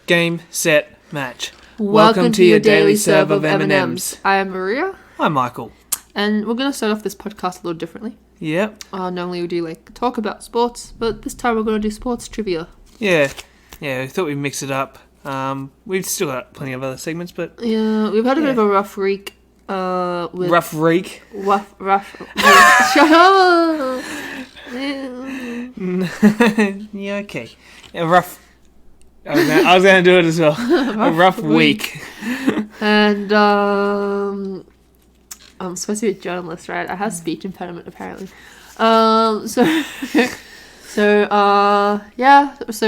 Game, set, match. Welcome to your daily serve of M&Ms. I am Maria. I'm Michael. And we're going to start off this podcast a little differently. Yep. Normally we do talk about sports, but this time we're going to do sports trivia. Yeah, we thought we'd mix it up. We've still got plenty of other segments, but... Yeah, we've had a bit of a rough week. Rough week? Rough week. Shut up! Yeah, okay. A rough... I was going to do it as well. A rough week. And, I'm supposed to be a journalist, right? I have speech impediment, apparently. So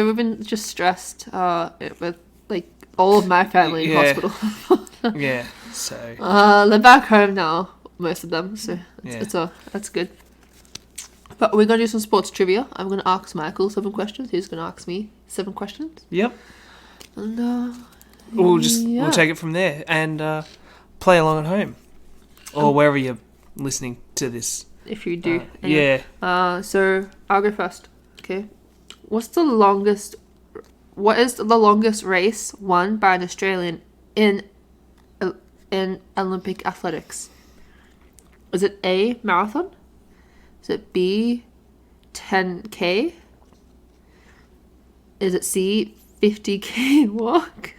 we've been just stressed, with, all of my family in hospital. Yeah, so... they're back home now, most of them, so that's good. But we're going to do some sports trivia. I'm going to ask Michael 7 questions. He's going to ask me 7 questions. Yep. And, we'll take it from there and play along at home. Or wherever you're listening to this. If you do. Anyway. Yeah. So I'll go first. Okay. What is the longest race won by an Australian in Olympic athletics? Is it A, marathon? Is it B, 10K? Is it C, 50K walk?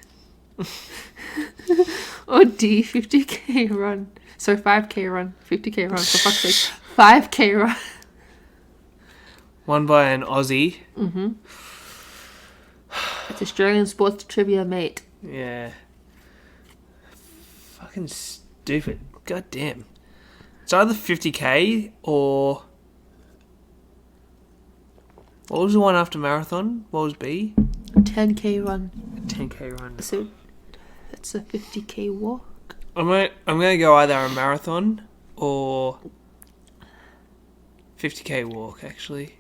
Or D, 50K run? So 5K run, 50K run, for fuck's sake. 5K run. Won by an Aussie. Mm-hmm. It's Australian sports trivia, mate. Yeah. Fucking stupid. God damn. It's either 50K or... What was the one after marathon? What was B? 10K run. 10K run. So that's a 50K walk. I'm gonna go either a marathon or 50K walk. Actually,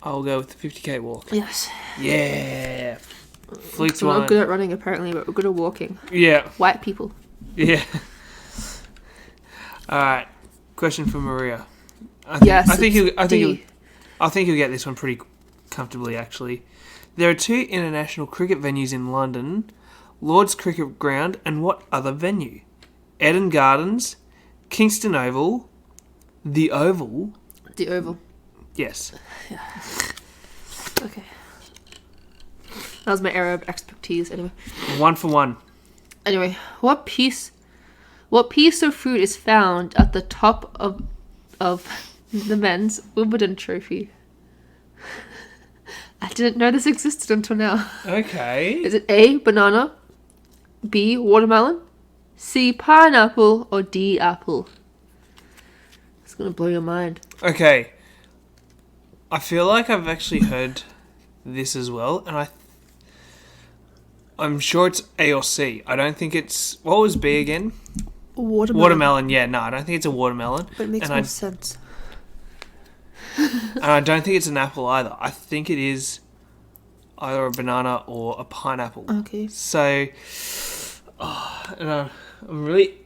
I'll go with the 50K walk. Yes. Yeah. Fleet's so we're one. not good at running apparently, but we're good at walking. Yeah. White people. Yeah. All right. Question for Maria. I think you'll get this one pretty comfortably. Actually, there are 2 international cricket venues in London. Lord's Cricket Ground, and what other venue? Eden Gardens, Kingston Oval, The Oval. The Oval. Yes. Yeah. Okay. That was my area of expertise, anyway. 1 for 1. Anyway, what piece of food is found at the top of the men's Wimbledon trophy? I didn't know this existed until now. Okay. Is it A, banana, B, watermelon, C, pineapple, or D, apple? It's going to blow your mind. Okay. I feel like I've actually heard this as well, and I'm sure it's A or C. I don't think it's... What was B again? Watermelon, yeah. No, I don't think it's a watermelon. But it makes more sense. And I don't think it's an apple either. I think it is either a banana or a pineapple. Okay. So, I'm really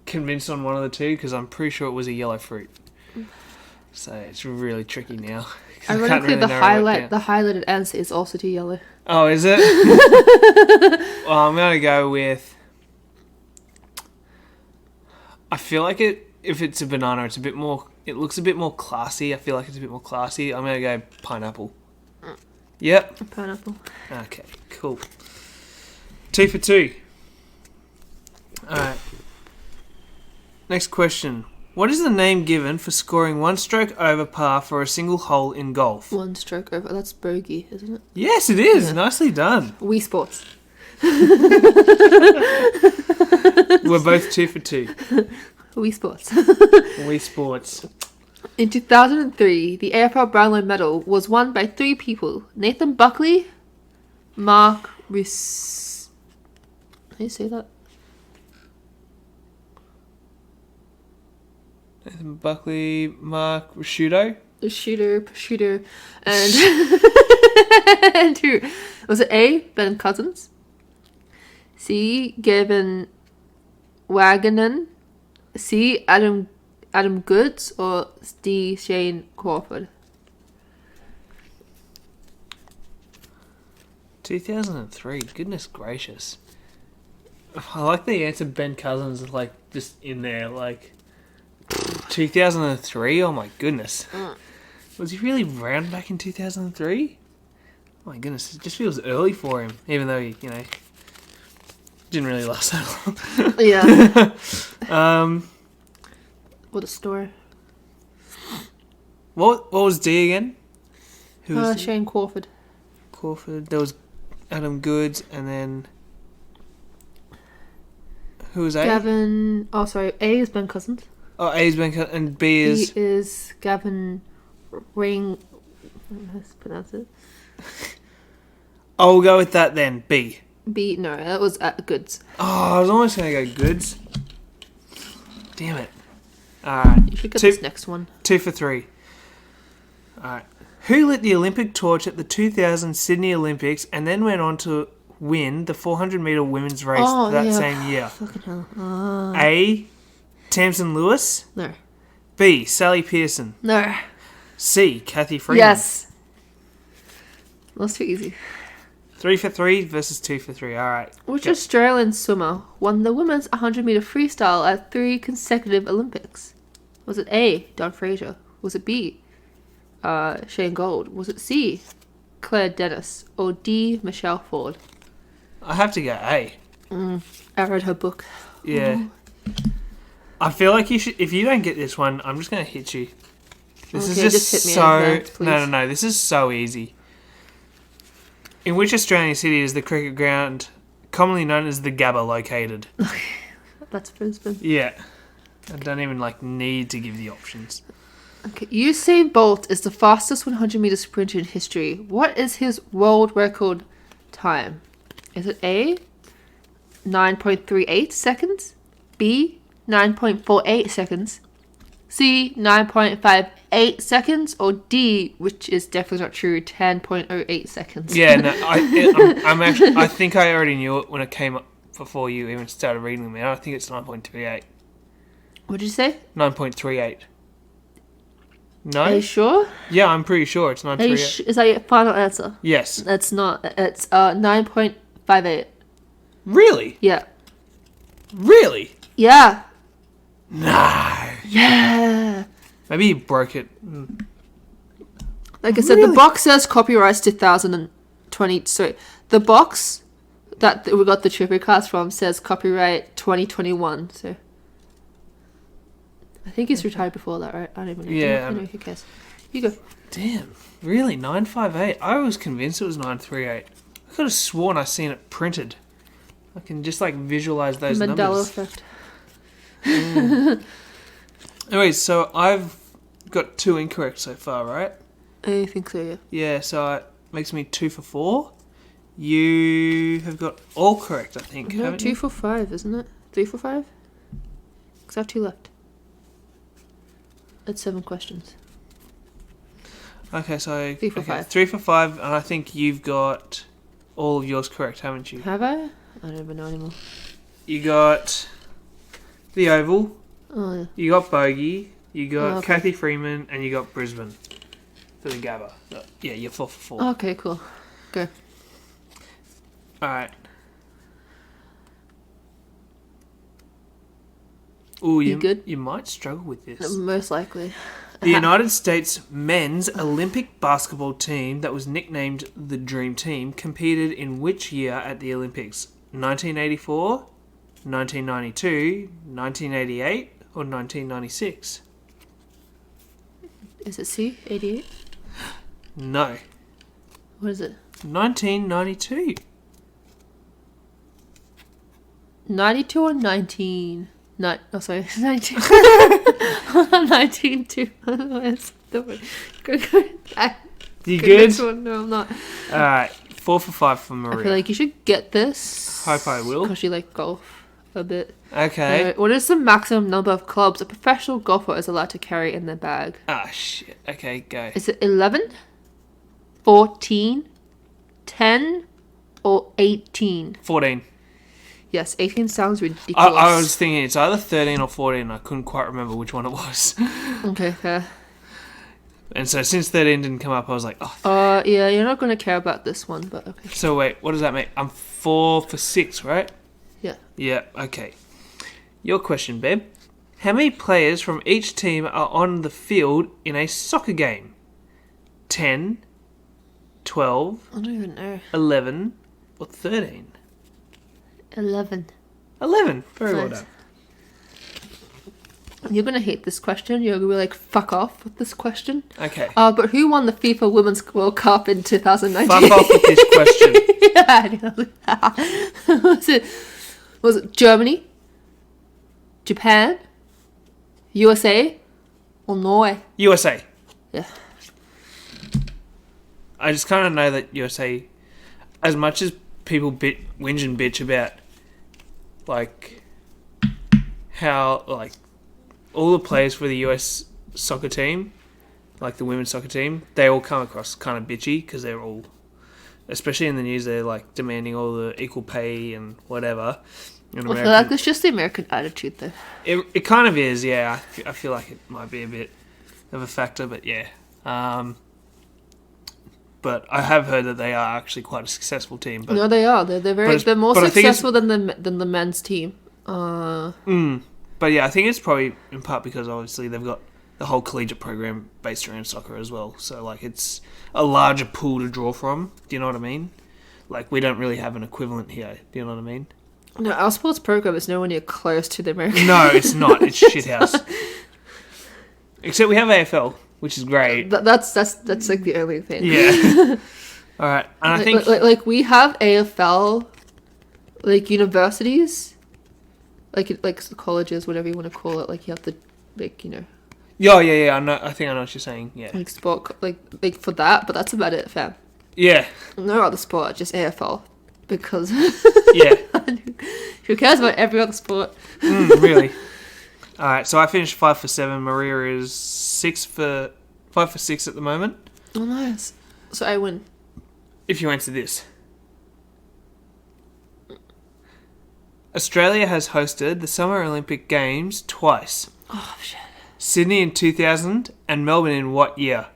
convinced on one of the two because I'm pretty sure it was a yellow fruit. So it's really tricky now. Ironically, the highlighted answer is also to yellow. Oh, is it? Well, I'm going to go with... I feel like if it's a banana, it's a bit more... It looks a bit more classy. I feel like it's a bit more classy. I'm going to go pineapple. Yep. Pineapple. Okay, cool. 2 for 2. Alright. Next question. What is the name given for scoring 1 stroke over par for a single hole in golf? 1 stroke over. That's bogey, isn't it? Yes, it is. Yeah. Nicely done. Wii Sports. We're both 2 for 2. Wii Sports. Wii Sports. In 2003, the AFL Brownlow medal was won by 3 people. Nathan Buckley, Mark Rus... How do you say that? Nathan Buckley, Mark Prosciutto. Prosciutto, and... and who? Was it A, Ben Cousins? C, Gavin Waganen? C, Adam Goods, or D, Shane Crawford? 2003. Goodness gracious. I like the answer Ben Cousins is like just in there, like 2003. Oh my goodness, was he really around back in 2003? Oh my goodness, it just feels early for him, even though he, didn't really last that long. Yeah. What a story. What was D again? Who was Shane Crawford. There was Adam Goods, and then who was A? Gavin. Oh, sorry. A is Ben Cousins. Oh, A is Ben Cousins, and B is... B is Gavin Ring... I don't know how to pronounce it. I'll go with that then. B. B, no, that was Goods. Oh, I was almost going to go Goods. Damn it. Alright. You should get this next one. 2 for 3. Alright. Who lit the Olympic torch at the 2000 Sydney Olympics and then went on to win the 400-metre women's race same year? Fucking hell. A. Tamsin Lewis. No. B. Sally Pearson. No. C. Kathy Freeman. Yes. That's too easy. 3 for 3 versus 2 for 3. Alright. Which Australian swimmer won the women's 100-metre freestyle at 3 consecutive Olympics? Was it A. Don Fraser? Was it B. Shane Gold? Was it C. Claire Dennis? Or D. Michelle Ford? I have to go A. I read her book. Yeah. I feel like you should. If you don't get this one, I'm just going to hit you. This is just hit me so... in the head, please. No. This is so easy. In which Australian city is the cricket ground commonly known as the Gabba located? That's Brisbane. Yeah. I don't even need to give the options. Okay. Usain Bolt is the fastest 100-metre sprinter in history. What is his world record time? Is it A, 9.38 seconds? B, 9.48 seconds? C, 9.58 seconds? Or D, which is definitely not true, 10.08 seconds? Yeah, no, I think I already knew it when it came up before you even started reading them out. I think it's 9.38. What did you say? 9.38. No? Are you sure? Yeah, I'm pretty sure it's 9.38. Is that your final answer? Yes. That's not. It's 9.58. Really? Yeah. Really? Yeah. No. Yeah. Maybe you broke it. Like I said, the box says copyrights 2020. Sorry, the box that we got the trivia cast from says copyright 2021. So I think he's retired before that, right? I don't even know. Yeah. Anyway, who cares? You go. Damn. Really? 9.58? I was convinced it was 9.38. I could have sworn I seen it printed. I can just visualize those Mandela numbers. effect. Anyway, so I've got 2 incorrect so far, right? I think so, yeah. Yeah, so it makes me 2 for 4. You have got all correct, I think. No, haven't 2 you? for 5, isn't it? 3 for 5? Because I have 2 left. It's 7 questions. Okay, so 3 for 5. 3 for 5, and I think you've got all of yours correct, haven't you? Have I? I don't even know anymore. You got the Oval. Oh, yeah. You got Bogey. You got okay. Kathy Freeman, and you got Brisbane for the Gabba. Yeah, you're 4 for 4. Okay, cool. Go. All right. Ooh, You good? You might struggle with this. Most likely. The United States men's Olympic basketball team that was nicknamed the Dream Team competed in which year at the Olympics? 1984, 1992, 1988, or 1996? Is it C? 88? No. What is it? 1992. 92 or 19? No, oh sorry, 19. 19 too. Go back. You good? This one. No, I'm not. Alright, 4 for 5 for Maria. I feel like you should get this. Hope I will. Because you like golf a bit. Okay. What is the maximum number of clubs a professional golfer is allowed to carry in their bag? Ah, shit. Okay, go. Is it 11, 14, 10, or 18? 14. Yes, 18 sounds ridiculous. I was thinking it's either 13 or 14. I couldn't quite remember which one it was. Okay, fair. And so since 13 didn't come up, I was like, oh. Yeah, you're not going to care about this one, but okay. So wait, what does that make? I'm 4 for 6, right? Yeah. Yeah, okay. Your question, babe. How many players from each team are on the field in a soccer game? 10, 12, I don't even know. 11, or 13? 11. 11. Very well Nice. done. You're going to hate this question. You're going to be like, fuck off with this question. Okay. But who won the FIFA Women's World Cup in 2019? Fuck off with this question. Yeah, was it Germany, Japan, USA, or Norway? USA. Yeah. I just kind of know that USA, as much as people whinge and bitch about, like, how, like, all the players for the US soccer team, like the women's soccer team, they all come across kind of bitchy because they're all, especially in the news, they're like demanding all the equal pay and whatever. I feel like it's just the American attitude, though. It kind of is, yeah. I feel like it might be a bit of a factor, but yeah. But I have heard that they are actually quite a successful team. But, no, they are. They're more successful than the men's team. But yeah, I think it's probably in part because obviously they've got the whole collegiate program based around soccer as well. So like it's a larger pool to draw from. Do you know what I mean? Like we don't really have an equivalent here. Do you know what I mean? No, our sports program is nowhere near close to the American. No, it's not. It's shithouse. Except we have AFL, which is great. That's like the only thing. Yeah. All right, and I think like we have AFL, like universities. Like colleges, whatever you want to call it, like you have to, like, you know. Yeah. I know. I think I know what you're saying. Yeah. Like sport, like for that, but that's about it, fam. Yeah. No other sport, just AFL, because. Yeah. Who cares about every other sport? Really. All right. So I finished 5 for 7. Maria is 5 for 6 at the moment. Oh, nice. So I win. If you answer this. Australia has hosted the Summer Olympic Games twice. Oh, shit. Sydney in 2000 and Melbourne in what year?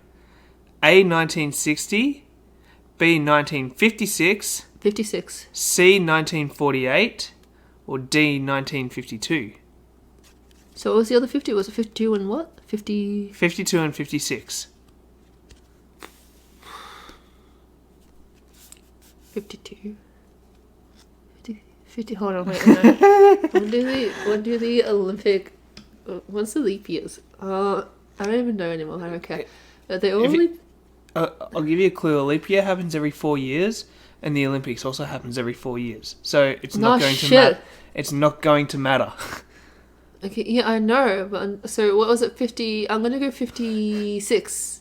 A. 1960, B. 1956, 56. C. 1948, or D. 1952? So what was the other 50? Was it 52 and what? 50... 52 and 56. 52. 50, hold on, wait. When do the Olympic... What's the leap years? I don't even know anymore. I don't care. They only... I'll give you a clue. A leap year happens every 4 years, and the Olympics also happens every 4 years. So it's not going to matter. It's not going to matter. Okay, yeah, I know. But so what was it? 50... I'm going to go 56.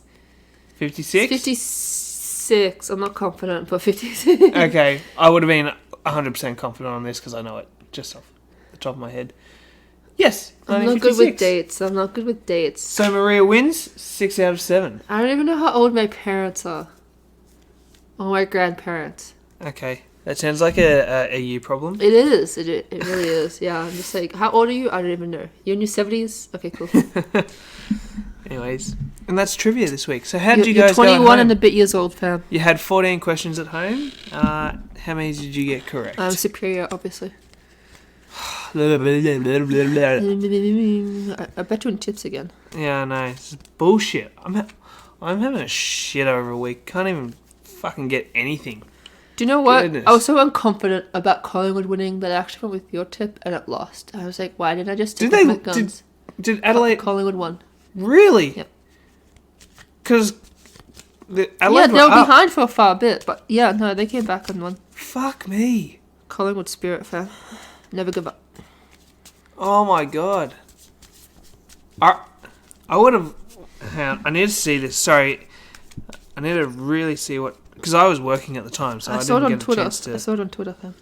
56? 56. I'm not confident, but 56. Okay, I would have been 100% confident on this because I know it just off the top of my head. Yes, I'm not good with dates. So Maria wins 6 out of 7. I don't even know how old my parents are. Or my grandparents. Okay, that sounds like a you problem. It is. It really is. Yeah, I'm just like, how old are you? I don't even know. You're in your 70s? Okay, cool. Anyways, and that's trivia this week. So how did you guys go? You're 21 at and a bit years old, fam. You had 14 questions at home. How many did you get correct? I'm superior, obviously. I bet you in tips again. Yeah, I know. It's bullshit. I'm having a shit over a week. Can't even fucking get anything. Do you know what? Goodness. I was so unconfident about Collingwood winning that I actually went with your tip and it lost. I was like, why didn't I just stick with my guns? Did Adelaide... Collingwood won. Really? Yep. Because... they were behind for a far bit, but yeah, no, they came back and won. Fuck me. Collingwood spirit, fam. Never give up. Oh my god. I would have... I need to see this. Sorry. I need to really see what... Because I was working at the time, so I didn't get a chance to... I saw it on Twitter, fam.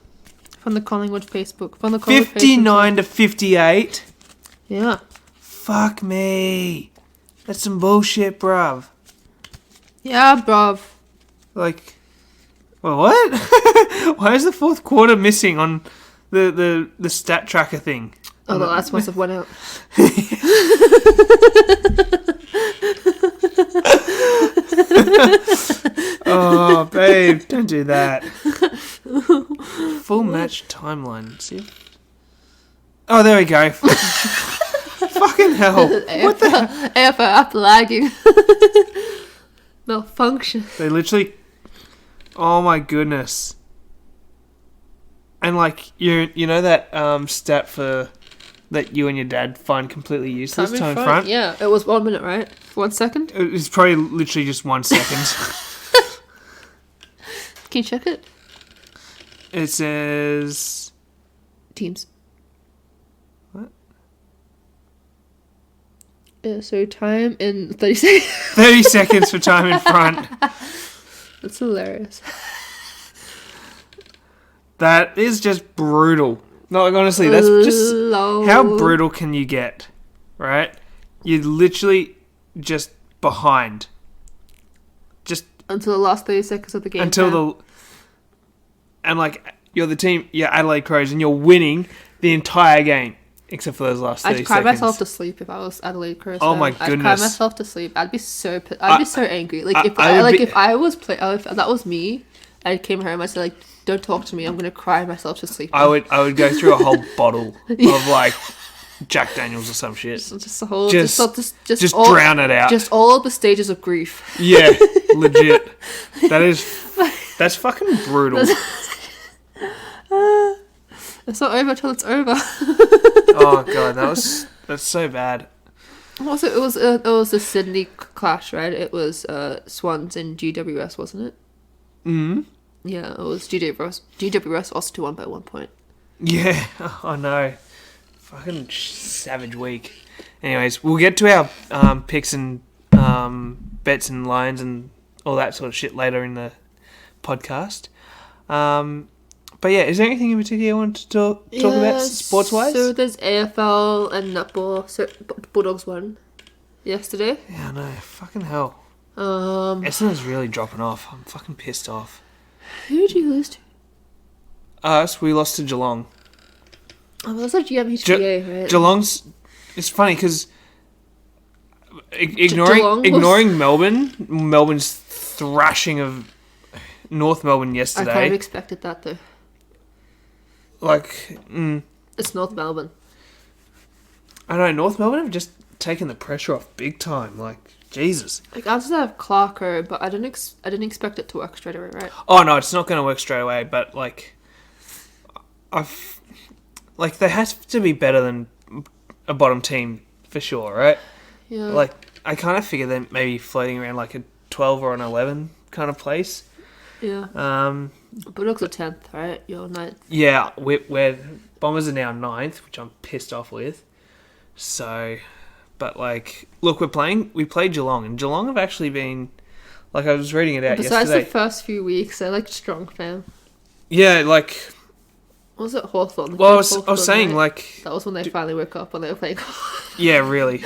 From the Collingwood Facebook. From the Collingwood 59 to 58? Yeah. Fuck me. That's some bullshit, bruv. Yeah, bruv. Like... Well, what? Why is the fourth quarter missing on the stat tracker thing? Oh, the last must have went out. Oh, babe, don't do that. Full match timeline. See? Oh, there we go. Fucking hell. What the hell? AFL app lagging. Malfunction. They literally... Oh, my goodness. And, like, you know that stat for... that you and your dad find completely useless? Time in front? Yeah, it was 1 minute, right? 1 second? It was probably literally just 1 second. Can you check it? It says... Teams. What? Yeah, so time in 30 seconds. 30 seconds for time in front. That's hilarious. That is just brutal. No, like, honestly, that's just... How brutal can you get? Right? You're literally just behind. Just... Until the last 30 seconds of the game. And, like, you're the team... You're Adelaide Crows, and you're winning the entire game. Except for those last 30 seconds. I'd cry myself to sleep if I was Adelaide Crows. Oh my goodness! I'd cry myself to sleep. I'd be so angry. Like if that was me, I came home. I said like, "Don't talk to me. I'm gonna cry myself to sleep." I would go through a whole bottle of like Jack Daniels or some shit. Just the whole, just all, drown it out. Just all of the stages of grief. Yeah, legit. That's fucking brutal. It's not over till it's over. Oh god, that's so bad. Also, it was the Sydney clash, right? It was Swans and GWS, wasn't it? Mm-hmm. Yeah, it was GWS also 2-1 by 1 point. Yeah, I know. Fucking savage week. Anyways, we'll get to our picks and bets and lines and all that sort of shit later in the podcast. But yeah, is there anything in particular you want to talk about sports-wise? So there's AFL and netball. So Bulldogs won yesterday. Yeah, I know. Fucking hell. Essendon's really dropping off. I'm fucking pissed off. Who did you lose to? Us. We lost to Geelong. Oh, well, that's like GMHBA, right? Geelong's... It's funny because ignoring Melbourne's thrashing of North Melbourne yesterday. I kind of expected that though. Like, it's North Melbourne. I know, North Melbourne have just taken the pressure off big time. Like, Jesus. Like, I just have Clarko, but I didn't expect it to work straight away, right? Oh no, it's not going to work straight away. But like, they have to be better than a bottom team for sure, right? Yeah. Like, I kind of figure them maybe floating around like a 12 or an 11 kind of place. Yeah. Bulldogs are 10th, right? You're 9th. Yeah, we're Bombers are now 9th, which I'm pissed off with. So, but like, look, we played Geelong, and Geelong have actually been, like, I was reading it out yesterday. Besides the first few weeks, they're like strong, fam. Yeah, like. Was it Hawthorn? Well, I was saying, like... That was when they finally woke up when they were playing. Yeah, really.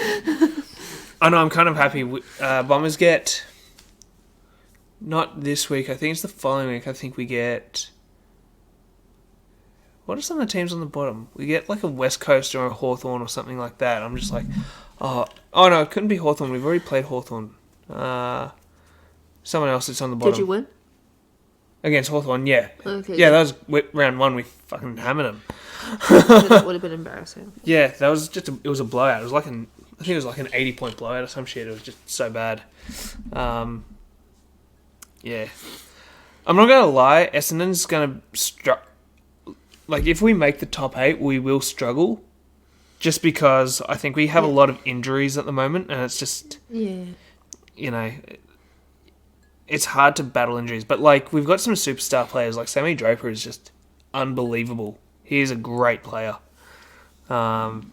I know, I'm kind of happy. Bombers get... Not this week. I think it's the following week. I think we get... What are some of the teams on the bottom? We get like a West Coast or a Hawthorn or something like that. I'm just like... Oh no, it couldn't be Hawthorn. We've already played Hawthorn. Someone else that's on the bottom. Did you win? Against Hawthorn, yeah. Okay. Yeah, that was round 1. We fucking hammered them. That would have been embarrassing. Yeah, that was just it was a blowout. It was like I think it was like an 80-point blowout or some shit. It was just so bad. Yeah. I'm not going to lie, Essendon's going to like, if we make the top 8, we will struggle. Just because I think we have a lot of injuries at the moment, and it's just... Yeah. You know... It's hard to battle injuries, but like, we've got some superstar players. Like, Sammy Draper is just unbelievable. He is a great player. And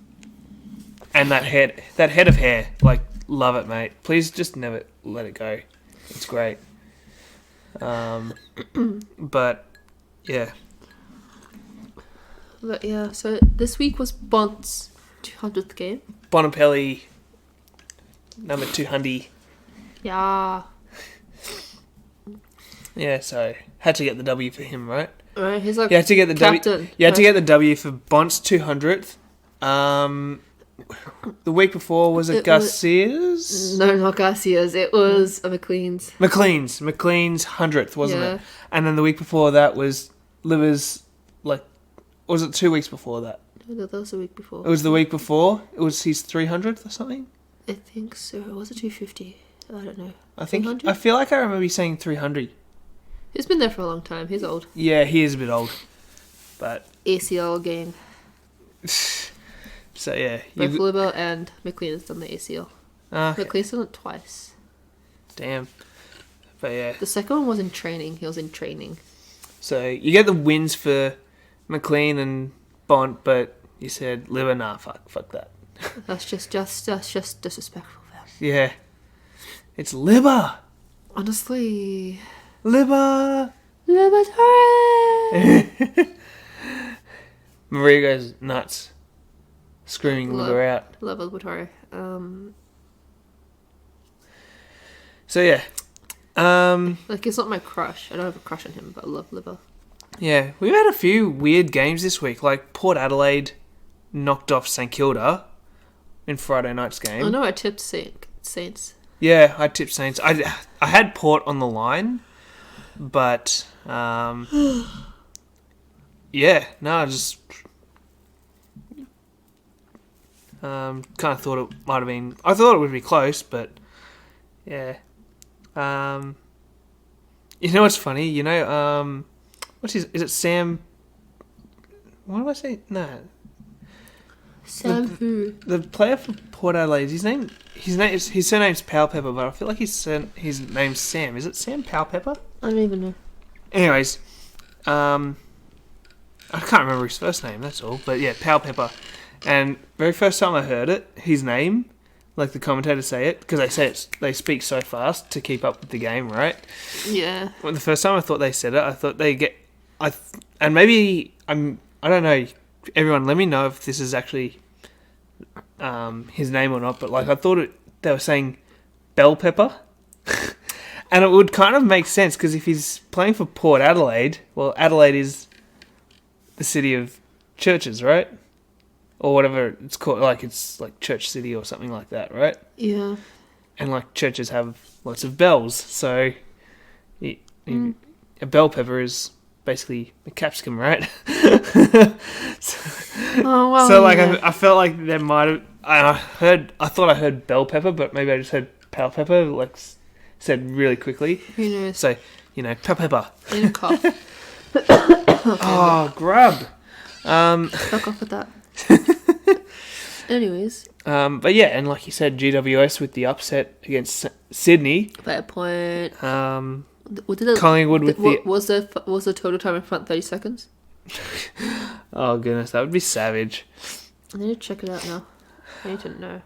that head of hair, like, love it, mate. Please just never let it go. It's great. But yeah. But yeah, so this week was Bont's 200th game. Bonapelli, number 200. Yeah. Yeah, so had to get the W for him, right? Right, he's like you had to get the captain. You had to get the W for Bont's 200th. The week before, was it Garcia's? No, not Garcia's. It was McLean's 100th, wasn't it? And then the week before that was Liver's, like, was it 2 weeks before that? No, that was the week before. It was the week before? It was his 300th or something? I think so. Was it 250? I don't know. I feel like I remember you saying 300. He's been there for a long time. He's old. Yeah, he is a bit old. But ACL gang. So, yeah. Both Liver and McLean has done the ACL. Okay. McLean's done it twice. Damn. But, yeah. The second one was in training. He was in training. So, you get the wins for McLean and Bont, but you said Liver, nah, fuck that. That's just disrespectful, man. Yeah. It's Liver. Honestly. Liver. Libertarian. Maria goes nuts. Screaming Liver out. Love Libertarian. So, yeah. Like, it's not my crush. I don't have a crush on him, but I love Liver. Yeah, we've had a few weird games this week. Like, Port Adelaide knocked off St Kilda in Friday night's game. Oh, no, I tipped Saints. Yeah, I tipped Saints. I had Port on the line, but, yeah, no, I just kind of thought it might have been... I thought it would be close, but, yeah. You know what's funny? You know, is it Sam... What do I say? No. Sam who? The player for Port Adelaide, his surname's Powell-Pepper, but I feel like his name's Sam. Is it Sam Powell-Pepper? I don't even know. Anyways, I can't remember his first name, that's all. But yeah, Powell-Pepper. And very first time I heard it, his name, like the commentators say it, because they speak so fast to keep up with the game, right? Yeah. Well, the first time I thought they said it, I thought and maybe I don't know. Everyone, let me know if this is actually his name or not. But like, I thought they were saying bell pepper, and it would kind of make sense because if he's playing for Port Adelaide, well, Adelaide is the city of churches, right? Or whatever it's called, like it's like Church City or something like that, right? Yeah. And like churches have lots of bells, so a bell pepper is basically a capsicum, right? Oh well. So like yeah. I felt like there might have I thought I heard bell pepper, but maybe I just heard pal pepper, like said really quickly. Who knows? So pal pepper. In a cough. Oh, grub. Fuck off with that. Anyways. But yeah, and like you said, GWS with the upset against Sydney. Fair point. Collingwood with was the total time in front 30 seconds? Oh goodness, that would be savage. I need to check it out now. I need to know.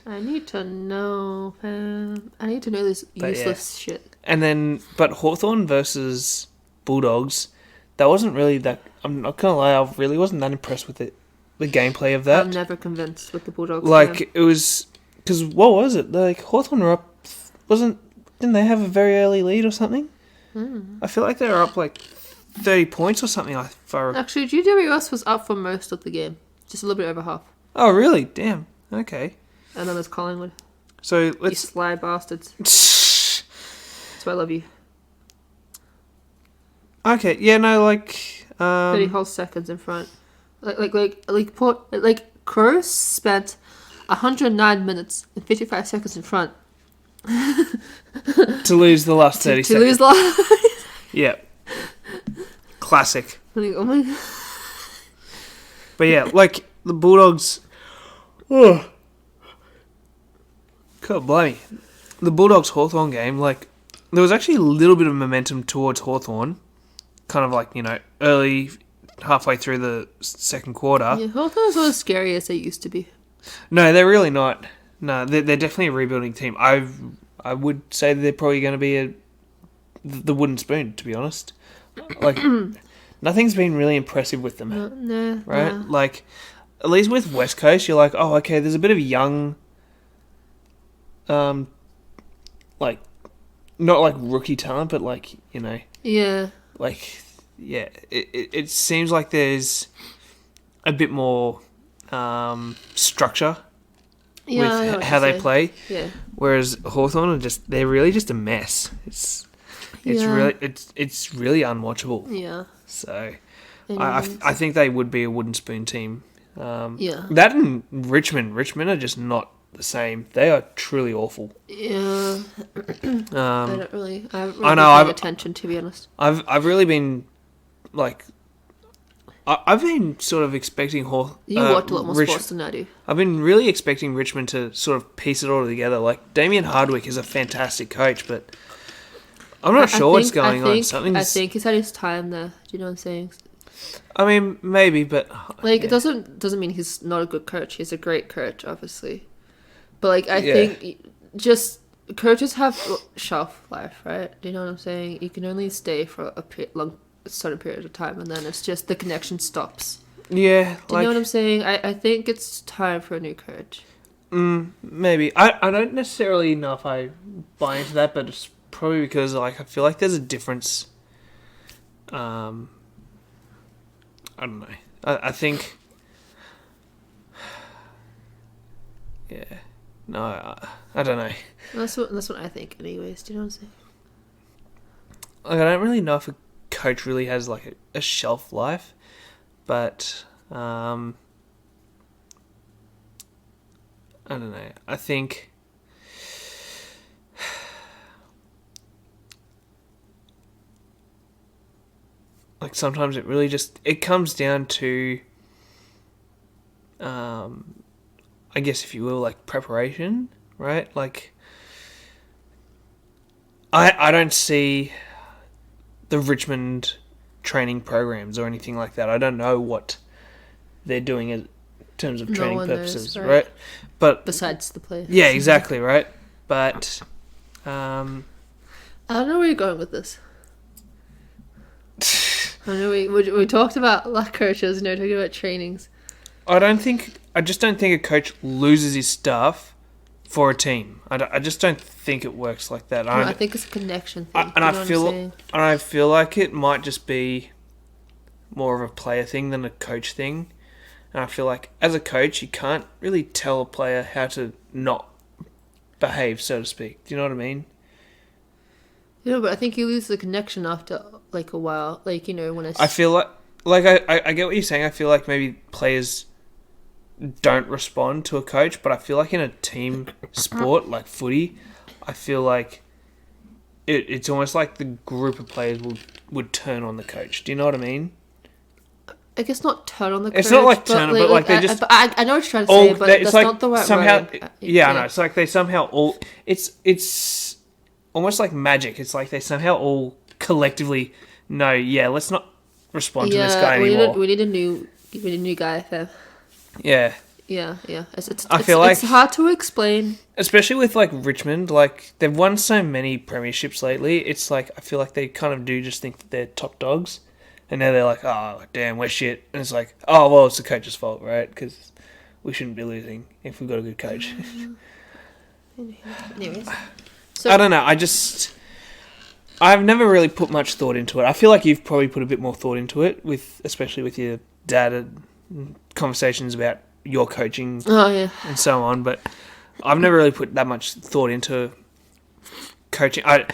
I need to know, fam. I need to know this useless shit. And then, but Hawthorn versus Bulldogs, that wasn't really that. I'm not gonna lie, I really wasn't that impressed with it. The gameplay of that. I'm never convinced with the Bulldogs. Like, it was... Because, what was it? Like, Hawthorn were up... Didn't they have a very early lead or something? I feel like they were up, like, 30 points or something. Actually, GWS was up for most of the game. Just a little bit over half. Oh, really? Damn. Okay. And then there's Collingwood. So, let's... You sly bastards. That's why I love you. Okay, yeah, no, like... 30 whole seconds in front. Crows spent 109 minutes and 55 seconds in front. To lose the last 30 seconds. To lose last. Yeah. Classic. Oh my god. But yeah, like, the Bulldogs... Oh. God blimey. The Bulldogs-Hawthorn game, like, there was actually a little bit of momentum towards Hawthorn. Kind of like, early... halfway through the second quarter. Yeah, Hawthorn's not as scary as they used to be. No, they're really not. No, they're definitely a rebuilding team. I would say that they're probably going to be the wooden spoon, to be honest. Like, nothing's been really impressive with them. No. Right? Nah. Like, at least with West Coast, you're like, oh, okay, there's a bit of young, like, not like rookie talent, but like, Yeah. like... Yeah, it seems like there's a bit more structure with how they play. Yeah. Whereas Hawthorn they're really just a mess. It's really unwatchable. Yeah. So I think they would be a wooden spoon team. Yeah. That and Richmond are just not the same. They are truly awful. Yeah. I haven't really paid attention, to be honest. I've really been like, I've been sort of expecting You watch a lot more sports than I do. I've been really expecting Richmond to sort of piece it all together. Like, Damien Hardwick is a fantastic coach, but I'm not sure what's going on. I think he's had his time there. Do you know what I'm saying? I mean, maybe, but like, it doesn't mean he's not a good coach. He's a great coach, obviously. But like, I think just coaches have shelf life, right? Do you know what I'm saying? You can only stay for a certain period of time, and then it's just the connection stops. Yeah. Do you know what I'm saying? I think it's time for a new coach. Maybe. I don't necessarily know if I buy into that, but it's probably because like I feel like there's a difference. I don't know. I think. Yeah. No, I don't know. That's what I think, anyways. Do you know what I'm saying? Like, I don't really know if a coach really has like a shelf life, but I don't know. I think. Like, sometimes it really it comes down to, I guess, if you will, like, preparation, right? Like, I don't see the Richmond training programs or anything like that. I don't know what they're doing in terms of training purposes, knows, right? But besides the players. Yeah, exactly, right? But I don't know where you're going with this. I know we talked about like coaches, talking about trainings. I just don't think a coach loses his staff for a team. I just don't think it works like that. I think it's a connection thing. I feel like it might just be more of a player thing than a coach thing. And I feel like as a coach, you can't really tell a player how to not behave, so to speak. Do you know what I mean? Yeah, but I think you lose the connection after like a while. Like, when I feel like I get what you're saying. I feel like maybe players don't respond to a coach, but I feel like in a team sport like footy, I feel like it's almost like the group of players would turn on the coach. Do you know what I mean? I guess not turn on the coach. It's not like turn on, but like they just. I know what you're trying to say, but that's like not the right somehow. word. Yeah, I know. It's like they somehow all. It's almost like magic. It's like they somehow all collectively know. Yeah, let's not respond to this guy anymore. We need a new guy, fam. Yeah. Yeah. I feel like it's hard to explain, especially with like Richmond. Like, they've won so many premierships lately. It's like I feel like they kind of do just think that they're top dogs, and now they're like, oh damn, we're shit. And it's like, oh well, it's the coach's fault, right? Because we shouldn't be losing if we've got a good coach. Anyways, so, I don't know. I've never really put much thought into it. I feel like you've probably put a bit more thought into it, especially with your dad and conversations about your coaching and so on. But I've never really put that much thought into coaching. I'm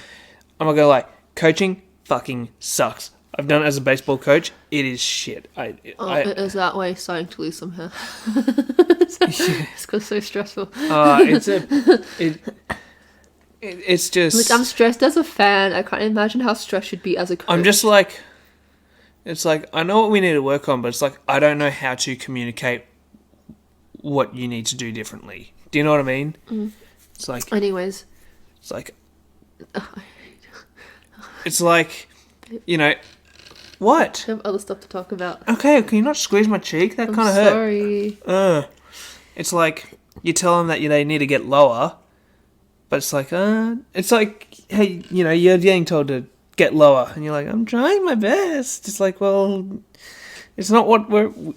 not gonna lie, coaching fucking sucks. I've done it as a baseball coach. It is shit. It is that way. Starting to lose some hair. It's because so stressful. It's just like, I'm stressed as a fan. I can't imagine how stressed you'd be as a coach. I'm just like, it's like, I know what we need to work on, but it's like I don't know how to communicate what you need to do differently. Do you know what I mean? Mm. It's like, anyways, it's like, what? I have other stuff to talk about. Okay, can you not squeeze my cheek? That kind of hurt. Sorry. It's like you tell them that they need to get lower, but it's like, hey, you're getting told to get lower, and you're like, I'm trying my best. It's like, well, it's not what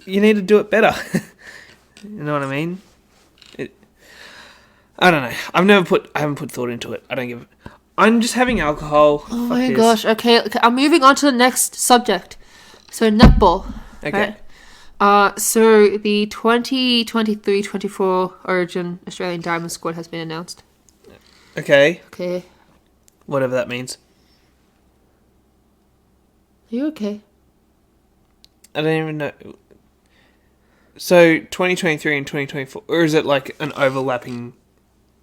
you need to do it better. You know what I mean? I don't know. I haven't put thought into it. I don't give. I'm just having alcohol. Oh my gosh. Okay, I'm moving on to the next subject. So netball. Okay. So the 2023-24 Origin Australian Diamond Squad has been announced. Okay. Okay. Whatever that means. Are you okay? I don't even know. So 2023 and 2024, or is it like an overlapping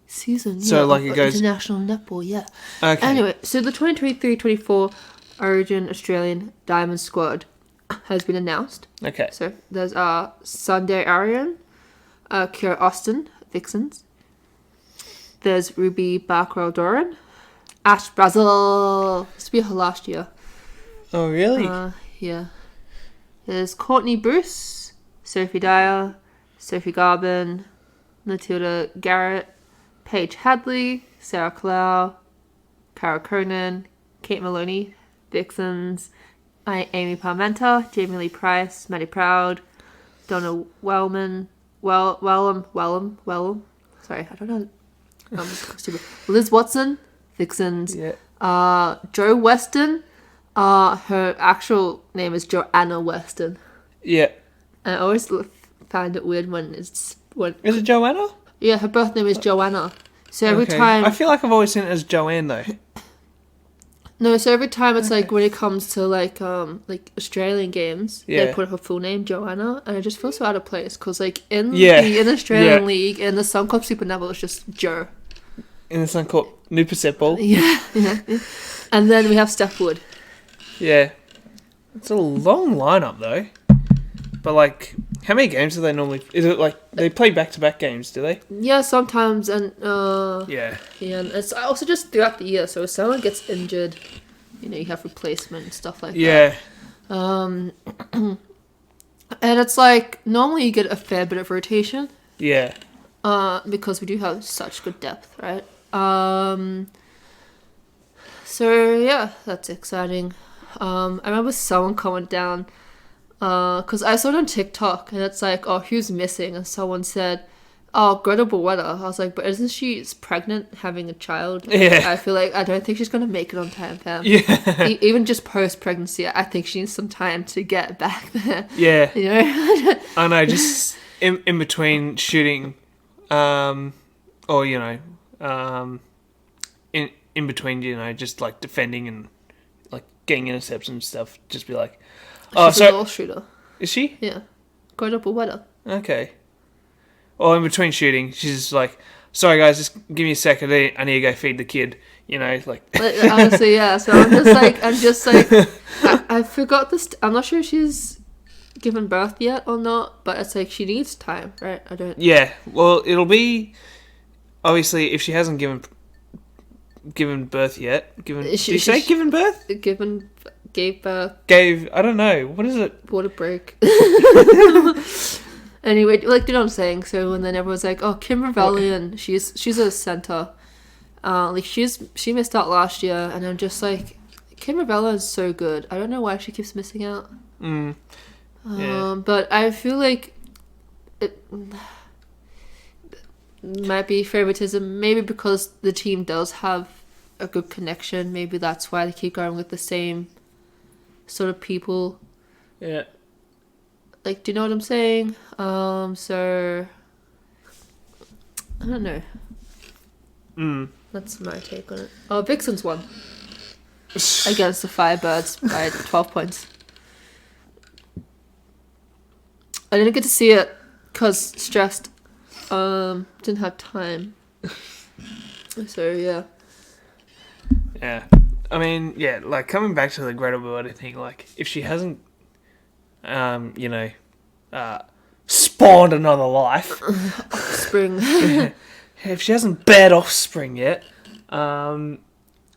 season? So yeah, like it goes international netball, yeah. Okay. Anyway, so the 2023-24 Origin Australian Diamond Squad has been announced. Okay. So there's Sunday Arian, Kira Austin, Vixens. There's Ruby Barkwell Doran, Ash Brazil. This will be her last year. Oh really? Yeah. There's Courtney Bruce, Sophie Dyer, Sophie Garvin, Matilda Garrett, Paige Hadley, Sarah Clow, Cara Conan, Kate Maloney, Vixens, Amy Parmenter, Jamie Lee Price, Maddie Proud, Donna Wellman, Wellham. Sorry, I don't know. I'm stupid. Liz Watson, Vixens. Yeah. Joe Weston. Her actual name is Joanna Weston. Yeah. And I always find it weird when it's Is it Joanna? Yeah, her birth name is Joanna. So every Okay. time I feel like I've always seen it as Joanne though. No, so every time it's like when it comes to like Australian games, they put her full name Joanna, and I just feel so out of place because like in the Australian League in the Suncorp Super Level it's just Joe. In the Suncorp Newpercep. Yeah. And then we have Steph Wood. Yeah, it's a long lineup though. But like, how many games do they normally? Is it like they play back-to-back games? Do they? Yeah, sometimes, and yeah, and it's also just throughout the year. So if someone gets injured, you have replacement and stuff like that. Yeah. And it's like normally you get a fair bit of rotation. Yeah. Because we do have such good depth, right? So yeah, that's exciting. I remember someone comment down. Because I saw it on TikTok, and it's like, oh, who's missing? And someone said, oh, Greta Buweta. I was like, but isn't she pregnant, having a child? Yeah. I feel like I don't think she's going to make it on time, fam. Yeah. Even just post-pregnancy, I think she needs some time to get back there. Yeah. I know, just in between shooting, in between, just like defending and like getting intercepts and stuff, just be like, she's a goal shooter. Is she? Yeah. Greta Buweta. Okay. Well, in between shooting, she's just like, sorry guys, just give me a second. I need to go feed the kid. Like. Honestly, yeah. So I'm just like, I forgot this. I'm not sure if she's given birth yet or not, but it's like she needs time, right? I don't. Yeah. Well, it'll be obviously if she hasn't given birth yet. Did you say given birth? Gave birth. I don't know. What is it? Water break. Anyway, like, you know what I'm saying? So, and then everyone's like, oh, Kim Rebellion, she's a center. She missed out last year, and I'm just like, Kim Rebellion is so good. I don't know why she keeps missing out. But I feel like it might be favoritism, maybe because the team does have a good connection. Maybe that's why they keep going with the same sort of people. Yeah. Like, do you know what I'm saying? So I don't know. That's my take on it. Oh, Vixen's won against the Firebirds by 12 points. I didn't get to see it because stressed. Didn't have time. So yeah. Yeah. I mean, yeah, like coming back to the Greta Buweta thing, like if she hasn't, spawned another life, offspring. If she hasn't bared offspring yet,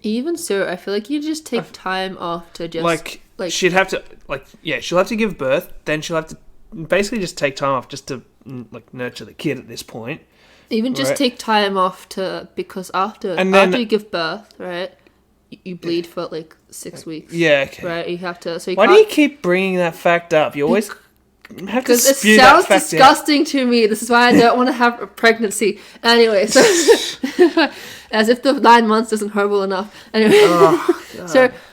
even so, I feel like you just take time off to just like she'd have to she'll have to give birth, then she'll have to basically just take time off just to like nurture the kid at this point. Even just take time off because after you give birth, right? You bleed for like 6 weeks. Yeah, okay. Right, you have to. So why do you keep bringing that fact up? You always have to spew that fact out. Because it sounds disgusting to me. This is why I don't want to have a pregnancy. Anyway, so as if the 9 months isn't horrible enough. Anyway,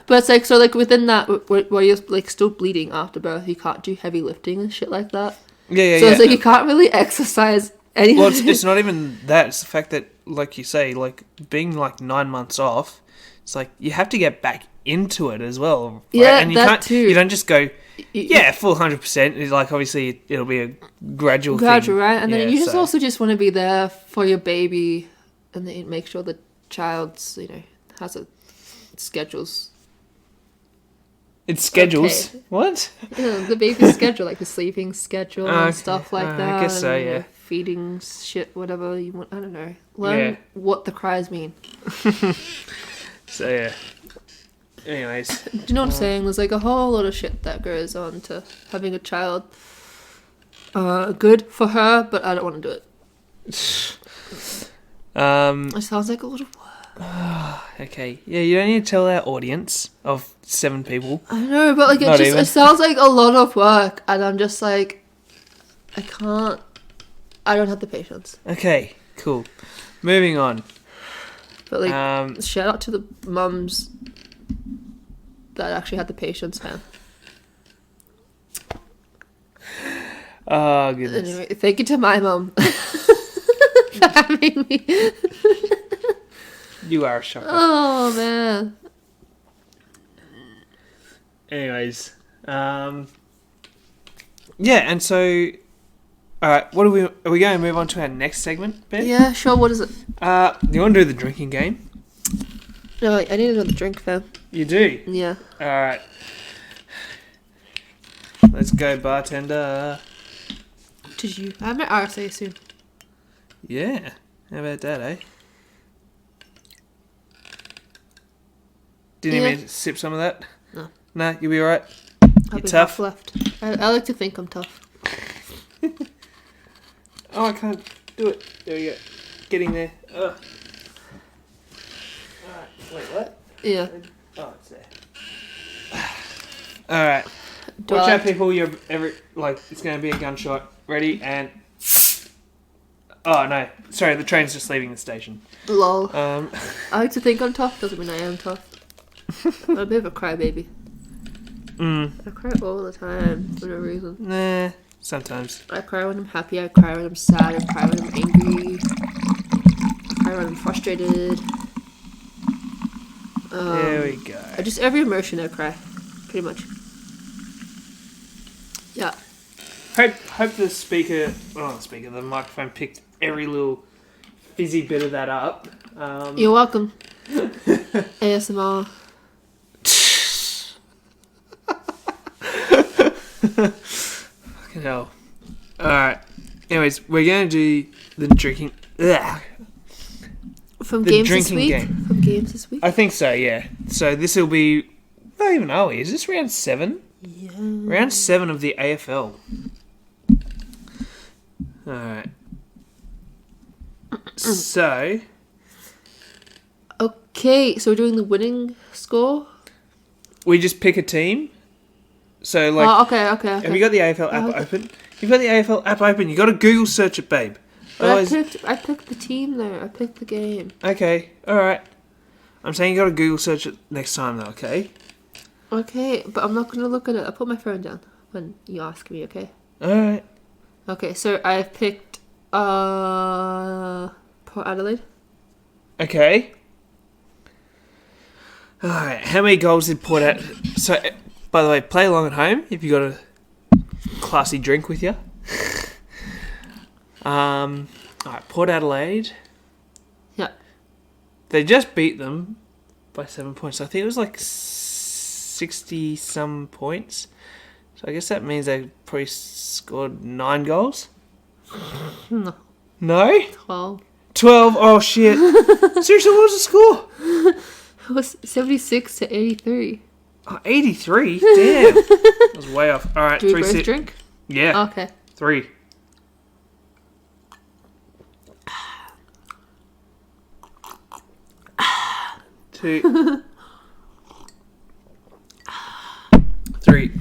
but But it's like, so like within that, where you're like still bleeding after birth, you can't do heavy lifting and shit like that. Yeah. So it's like you can't really exercise anything. Well, it's not even that. It's the fact that, like you say, like being like 9 months off, it's like you have to get back into it as well. Right? Yeah, and you that can't, too. You don't just go, full 100%. It's like obviously it'll be a gradual thing. Right? And then you also just want to be there for your baby, and then make sure the child's has a schedules. It's schedules. Okay. What? The baby's schedule, like the sleeping schedule and stuff like that. I guess so, yeah. Feeding shit, whatever you want. I don't know. Learn what the cries mean. So, yeah. Anyways. Do you know what I'm saying? There's like a whole lot of shit that goes on to having a child. Good for her, but I don't want to do it. It sounds like a lot of work. Okay. Yeah, you don't need to tell our audience of 7 people. I know, but like it sounds like a lot of work, and I'm just like, I can't. I don't have the patience. Okay, cool. Moving on. But like, shout out to the mums that actually had the patience, man. Oh, goodness. Anyway, thank you to my mum for having me. You are a shocker. Oh, man. Anyways. Yeah, and so... Alright, are we going to move on to our next segment, Ben? Yeah, sure, what is it? You want to do the drinking game? No, I need another drink, fam. You do? Yeah. Alright. Let's go, bartender. Did you? I have my RSA soon. Yeah. How about that, eh? Didn't you even sip some of that? No. Nah, you'll be alright. I'll You be tough? half left. I like to think I'm tough. Oh, I can't do it. There we go. Getting there. Ugh. Alright, wait, what? Yeah. Oh, it's there. Alright. Watch out, people. It's going to be a gunshot. Ready, and... Oh, no. Sorry, the train's just leaving the station. Lol. I like to think I'm tough, doesn't mean I am tough. I'm a bit of a crybaby. I cry all the time, for no reason. Nah, sometimes. I cry when I'm happy, I cry when I'm sad, I cry when I'm angry, I cry when I'm frustrated. There we go. Just every emotion I cry, pretty much. Yeah. Hope the microphone picked every little fizzy bit of that up. You're welcome. ASMR. Fucking hell. Alright. Anyways, we're going to do the drinking... From the games drinking this week? game. From games this week? I think so, yeah. So this will be... Not even are we? Is this round 7? Yeah. Round 7 of the AFL. Alright. So... Okay, so we're doing the winning score? We just pick a team. So, like... Oh, okay. Have you got the AFL app open? You've got the AFL app open. You got to Google search it, babe. But I picked the team though. I picked the game. Okay, alright. I'm saying you got to Google search it next time though, okay? Okay, but I'm not going to look at it. I'll put my phone down when you ask me, okay? Alright. Okay, so I've picked Port Adelaide. Okay. Alright, how many goals did Port Adelaide... So, by the way, play along at home if you got a classy drink with you. Alright, Port Adelaide. Yeah. They just beat them by 7 points. I think it was like 60-some points. So I guess that means they probably scored 9 goals? No. No? 12. 12? Oh, shit. Seriously, what was the score? It was 76 to 83. Oh, 83? Damn. That was way off. Alright, Do we both drink? Yeah. Okay. 3. Two. 3.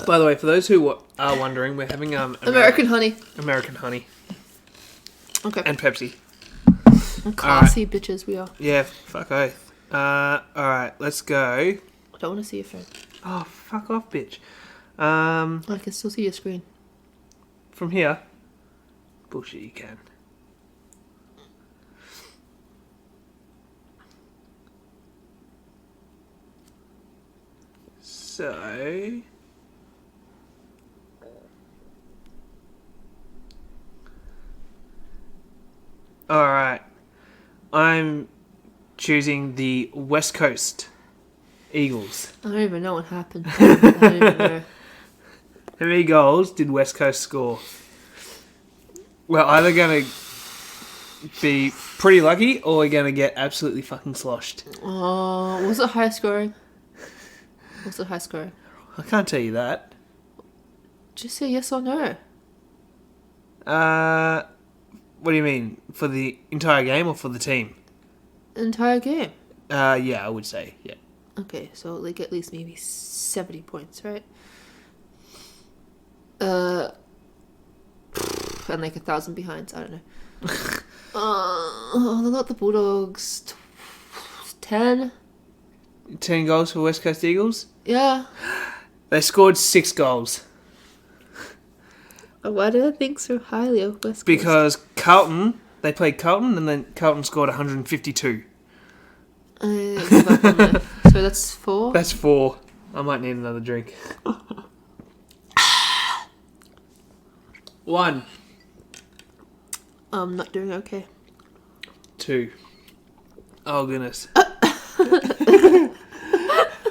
By the way, for those who are wondering, we're having American honey. American honey. Okay. And Pepsi. Classy bitches we are. Yeah, fuck oath. Alright, let's go. I don't want to see your phone. Oh, fuck off, bitch. I can still see your screen. From here? Bullshit, you can. So... Alright. I'm choosing the West Coast Eagles. I don't even know what happened. I don't even know. How many goals did West Coast score? We're either going to be pretty lucky or we're going to get absolutely fucking sloshed. Oh, was it high scoring? Was it high scoring? I can't tell you that. Just say yes or no. What do you mean? For the entire game or for the team? Entire game. Yeah, I would say, yeah. Okay, so like at least maybe 70 points, right? And like 1,000 behinds. I don't know. Not the Bulldogs. 10. 10 goals for West Coast Eagles? Yeah. They scored 6 goals. Why do I think so highly of West Coast? Because Carlton, they played Carlton and then Carlton scored 152. I give up on that. So that's 4? That's 4. I might need another drink. 1. I'm not doing okay. 2. Oh, goodness.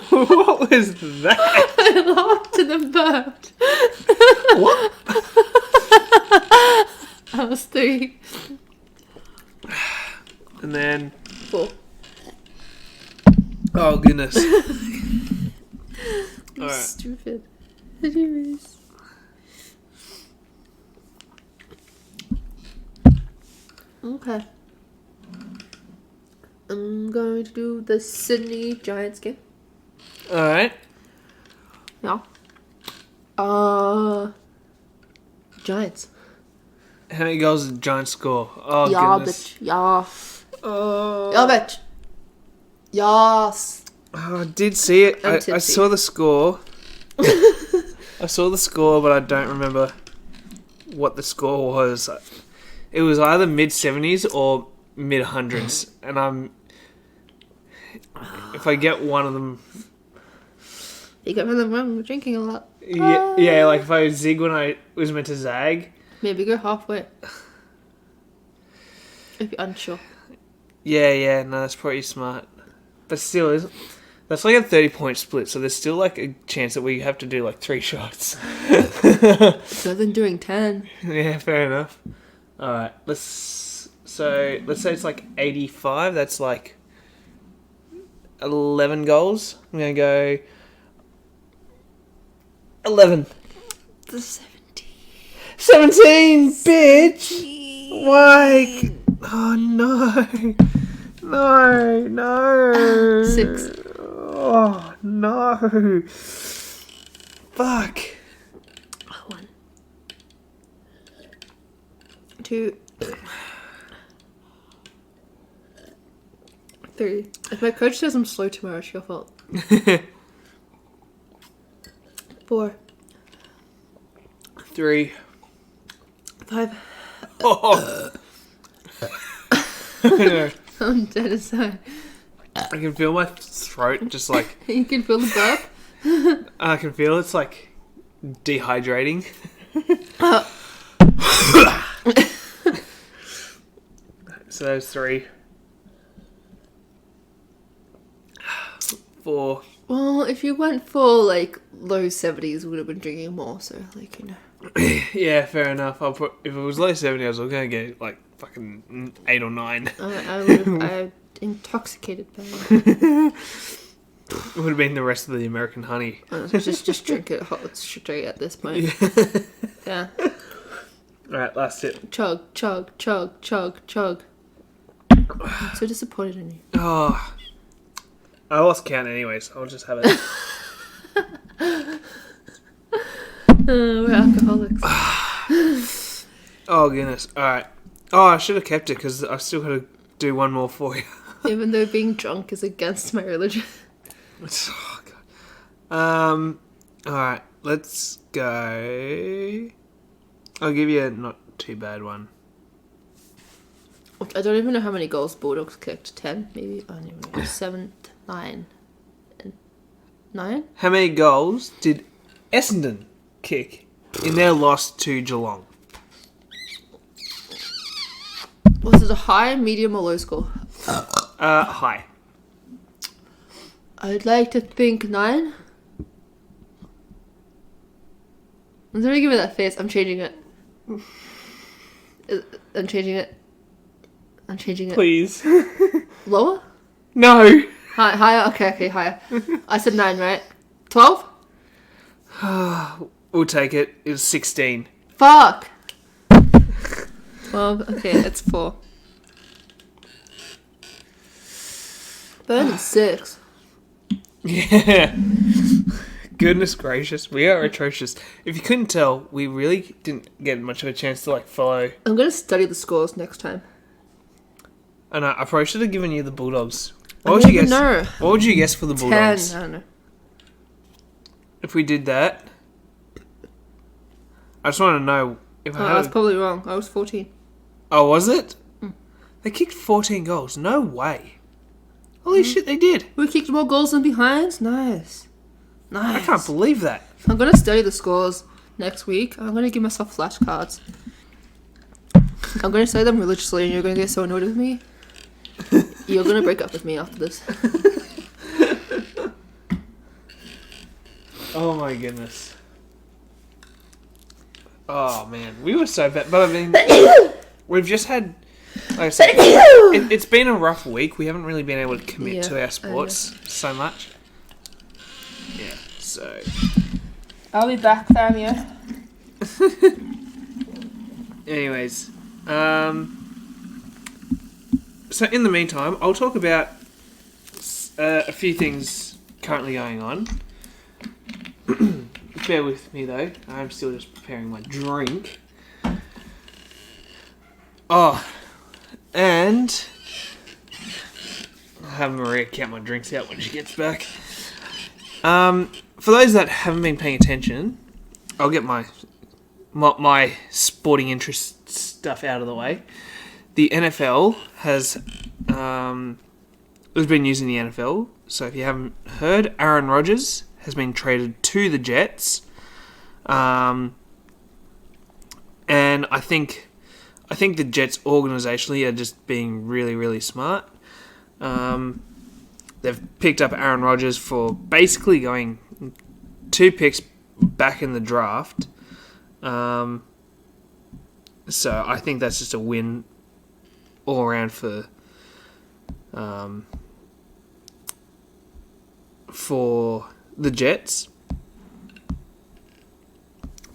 What was that? I laughed and then burped. What? That was 3. And then... 4. Oh, goodness. Alright. Stupid. Anyways. Okay. I'm going to do the Sydney Giants game. Alright. Yeah. Giants. How many goals did the Giants score? Oh, Yeah, goodness. bitch. Yeah. Oh. Yeah, bitch. Yes. Oh, I did see it. I saw the score. I saw the score, but I don't remember what the score was. It was either mid-70s or mid-hundreds. And if I get one of them... You got them wrong. We're drinking a lot. Yeah, like if I zig when I was meant to zag. Maybe go halfway. If you're unsure. Yeah, no, that's probably smart. But still, that's like a 30-point split, so there's still like a chance that we have to do like 3 shots. Better than doing 10. Yeah, fair enough. Alright, let's say it's like 85, that's like 11 goals. I'm going to go 11. The 17. 17, bitch! Why? Oh, no. No. 6. Oh, no. Fuck. 1. 2. 3. If my coach says I'm slow tomorrow, it's your fault. 4. 3. 5. Oh. I'm dead inside. I can feel my throat just like... You can feel the burp? I can feel it's like dehydrating. So there's 3. 4. Well, if you went for like low 70s, we would have been drinking more. So like, you know. Yeah, fair enough. If it was low 70, I was going to get like fucking 8 or 9. I would have intoxicated babe. It would have been the rest of the American honey. Just drink it hot straight at this point. Yeah. Alright, last sip. Chug, chug, chug, chug, chug. I'm so disappointed in you. Oh, I lost count anyways. I'll just have it. We're alcoholics. Oh, goodness. Alright. Oh, I should have kept it because I've still got to do one more for you. Even though being drunk is against my religion. Oh, God. Alright, let's go. I'll give you a not too bad one. I don't even know how many goals Bulldogs kicked. 10, maybe? I don't even know. 7, 9. 9? How many goals did Essendon kick in their loss to Geelong? Was it a high, medium, or low score? High. I'd like to think 9. I'm gonna give it that face. I'm changing it. I'm changing it. Please. Lower? No. Higher? Okay, higher. I said 9, right? 12? We'll take it. It was 16. Fuck! 12, okay, it's 4. Burn 6. Yeah. Goodness gracious, we are atrocious. If you couldn't tell, we really didn't get much of a chance to follow. I'm gonna study the scores next time. And I probably should have given you the Bulldogs. What would you guess? Know. What would you guess for the Bulldogs? 10. I don't know. If we did that, I just want to know if I was probably wrong. I was 14. Oh, was it? They kicked 14 goals. No way. Holy shit, they did. We kicked more goals than behinds. Nice. I can't believe that. I'm gonna study the scores next week. I'm gonna give myself flashcards. I'm gonna say them religiously, and you're gonna get so annoyed with me. You're gonna break up with me after this. Oh my goodness. Oh man, we were so bad. But I mean, we've just had, like I said, it's been a rough week. We haven't really been able to commit to our sports so much. Yeah, so. I'll be back, fam, yeah. Anyways, so in the meantime, I'll talk about a few things currently going on. Bear with me though, I'm still just preparing my drink. Oh, and I'll have Maria count my drinks out when she gets back. For those that haven't been paying attention, I'll get my sporting interest stuff out of the way. The NFL has been using the NFL. So if you haven't heard, Aaron Rodgers has been traded to the Jets, and I think the Jets organisationally are just being really, really smart. They've picked up Aaron Rodgers for basically going 2 picks back in the draft. So I think that's just a win all around for the Jets.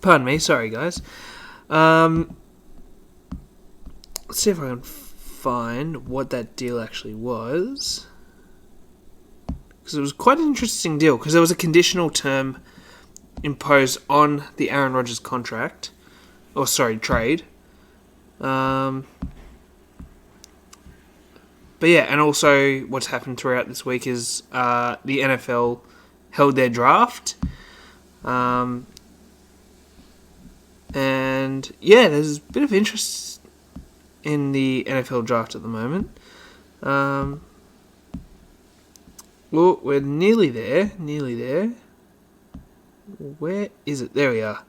Pardon me, sorry guys. Let's see if I can find what that deal actually was. Because it was quite an interesting deal, because there was a conditional term imposed on the Aaron Rodgers contract. Trade. But yeah, and also what's happened throughout this week is the NFL held their draft. And yeah, there's a bit of interest in the NFL draft at the moment. Well, we're nearly there. Where is it? There we are.